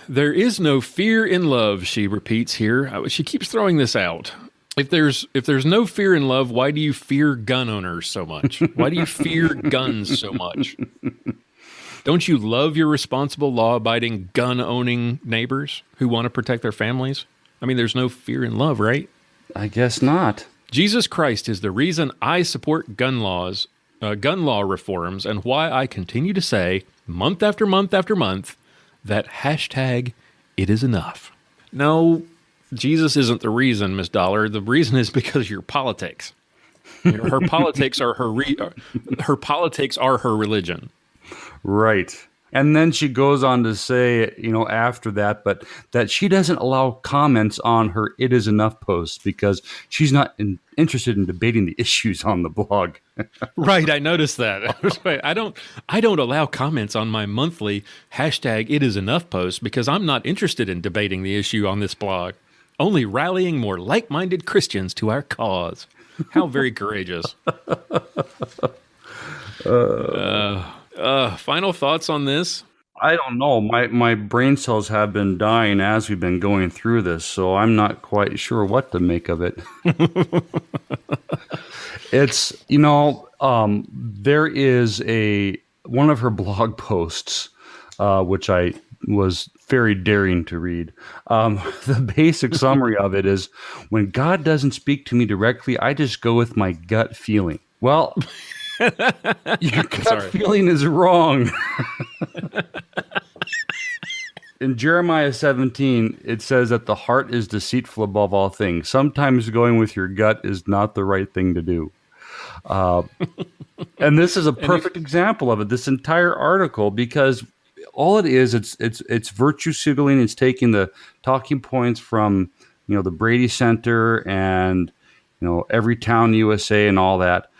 There is no fear in love, she repeats here. She keeps throwing this out. If there's no fear in love, why do you fear gun owners so much? Why do you fear guns so much? Don't you love your responsible, law-abiding, gun-owning neighbors who want to protect their families? I mean, there's no fear in love, right? I guess not. Jesus Christ is the reason I support gun laws gun law reforms and why I continue to say, month after month after month, that hashtag it is enough. No, Jesus isn't the reason, Miss Dollar. The reason is because your politics. Her politics are her politics are her religion. Right. And then she goes on to say, after that, but that she doesn't allow comments on her "It Is Enough" posts because she's not interested in debating the issues on the blog. Right, I noticed that. I don't allow comments on my monthly hashtag "It Is Enough" post because I'm not interested in debating the issue on this blog. Only rallying more like-minded Christians to our cause. How very courageous. Final thoughts on this? I don't know. My brain cells have been dying as we've been going through this, so I'm not quite sure what to make of it. It's, there is one of her blog posts, which I was very daring to read. The basic summary of it is, when God doesn't speak to me directly, I just go with my gut feeling. Well, your gut feeling is wrong. In Jeremiah 17, it says that the heart is deceitful above all things. Sometimes going with your gut is not the right thing to do. And this is a perfect example of it, this entire article, because all it is, it's virtue signaling. It's taking the talking points from, the Brady Center and, Everytown USA and all that.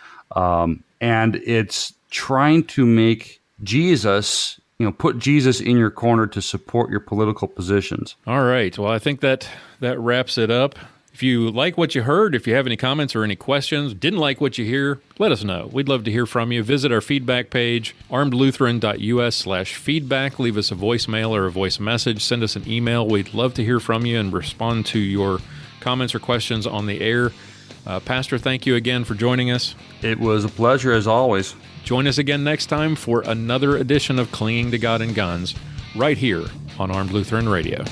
And it's trying to make Jesus, put Jesus in your corner to support your political positions. All right. Well, I think that wraps it up. If you like what you heard, if you have any comments or any questions, didn't like what you hear, let us know. We'd love to hear from you. Visit our feedback page, armedlutheran.us/feedback. Leave us a voicemail or a voice message. Send us an email. We'd love to hear from you and respond to your comments or questions on the air. Pastor, thank you again for joining us. It was a pleasure, as always. Join us again next time for another edition of Clinging to God and Guns, right here on Armed Lutheran Radio.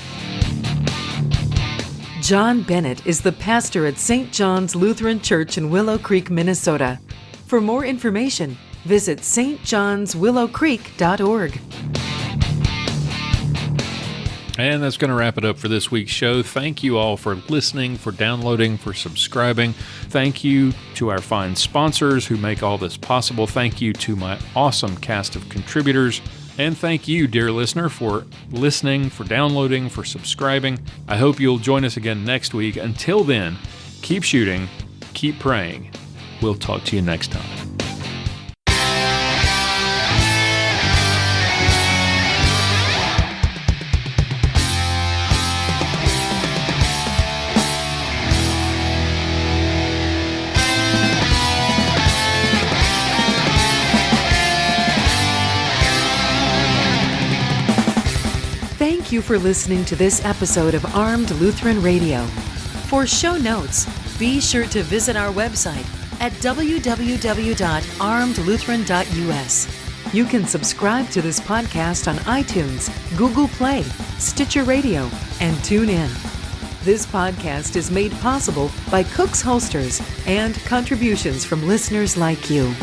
John Bennett is the pastor at St. John's Lutheran Church in Willow Creek, Minnesota. For more information, visit stjohnswillowcreek.org. And that's going to wrap it up for this week's show. Thank you all for listening, for downloading, for subscribing. Thank you to our fine sponsors who make all this possible. Thank you to my awesome cast of contributors. And thank you, dear listener, for listening, for downloading, for subscribing. I hope you'll join us again next week. Until then, keep shooting, keep praying. We'll talk to you next time. Thank you for listening to this episode of Armed Lutheran Radio. For show notes, be sure to visit our website at www.armedlutheran.us. You can subscribe to this podcast on iTunes, Google Play, Stitcher Radio, and TuneIn. This podcast is made possible by Cook's Holsters and contributions from listeners like you.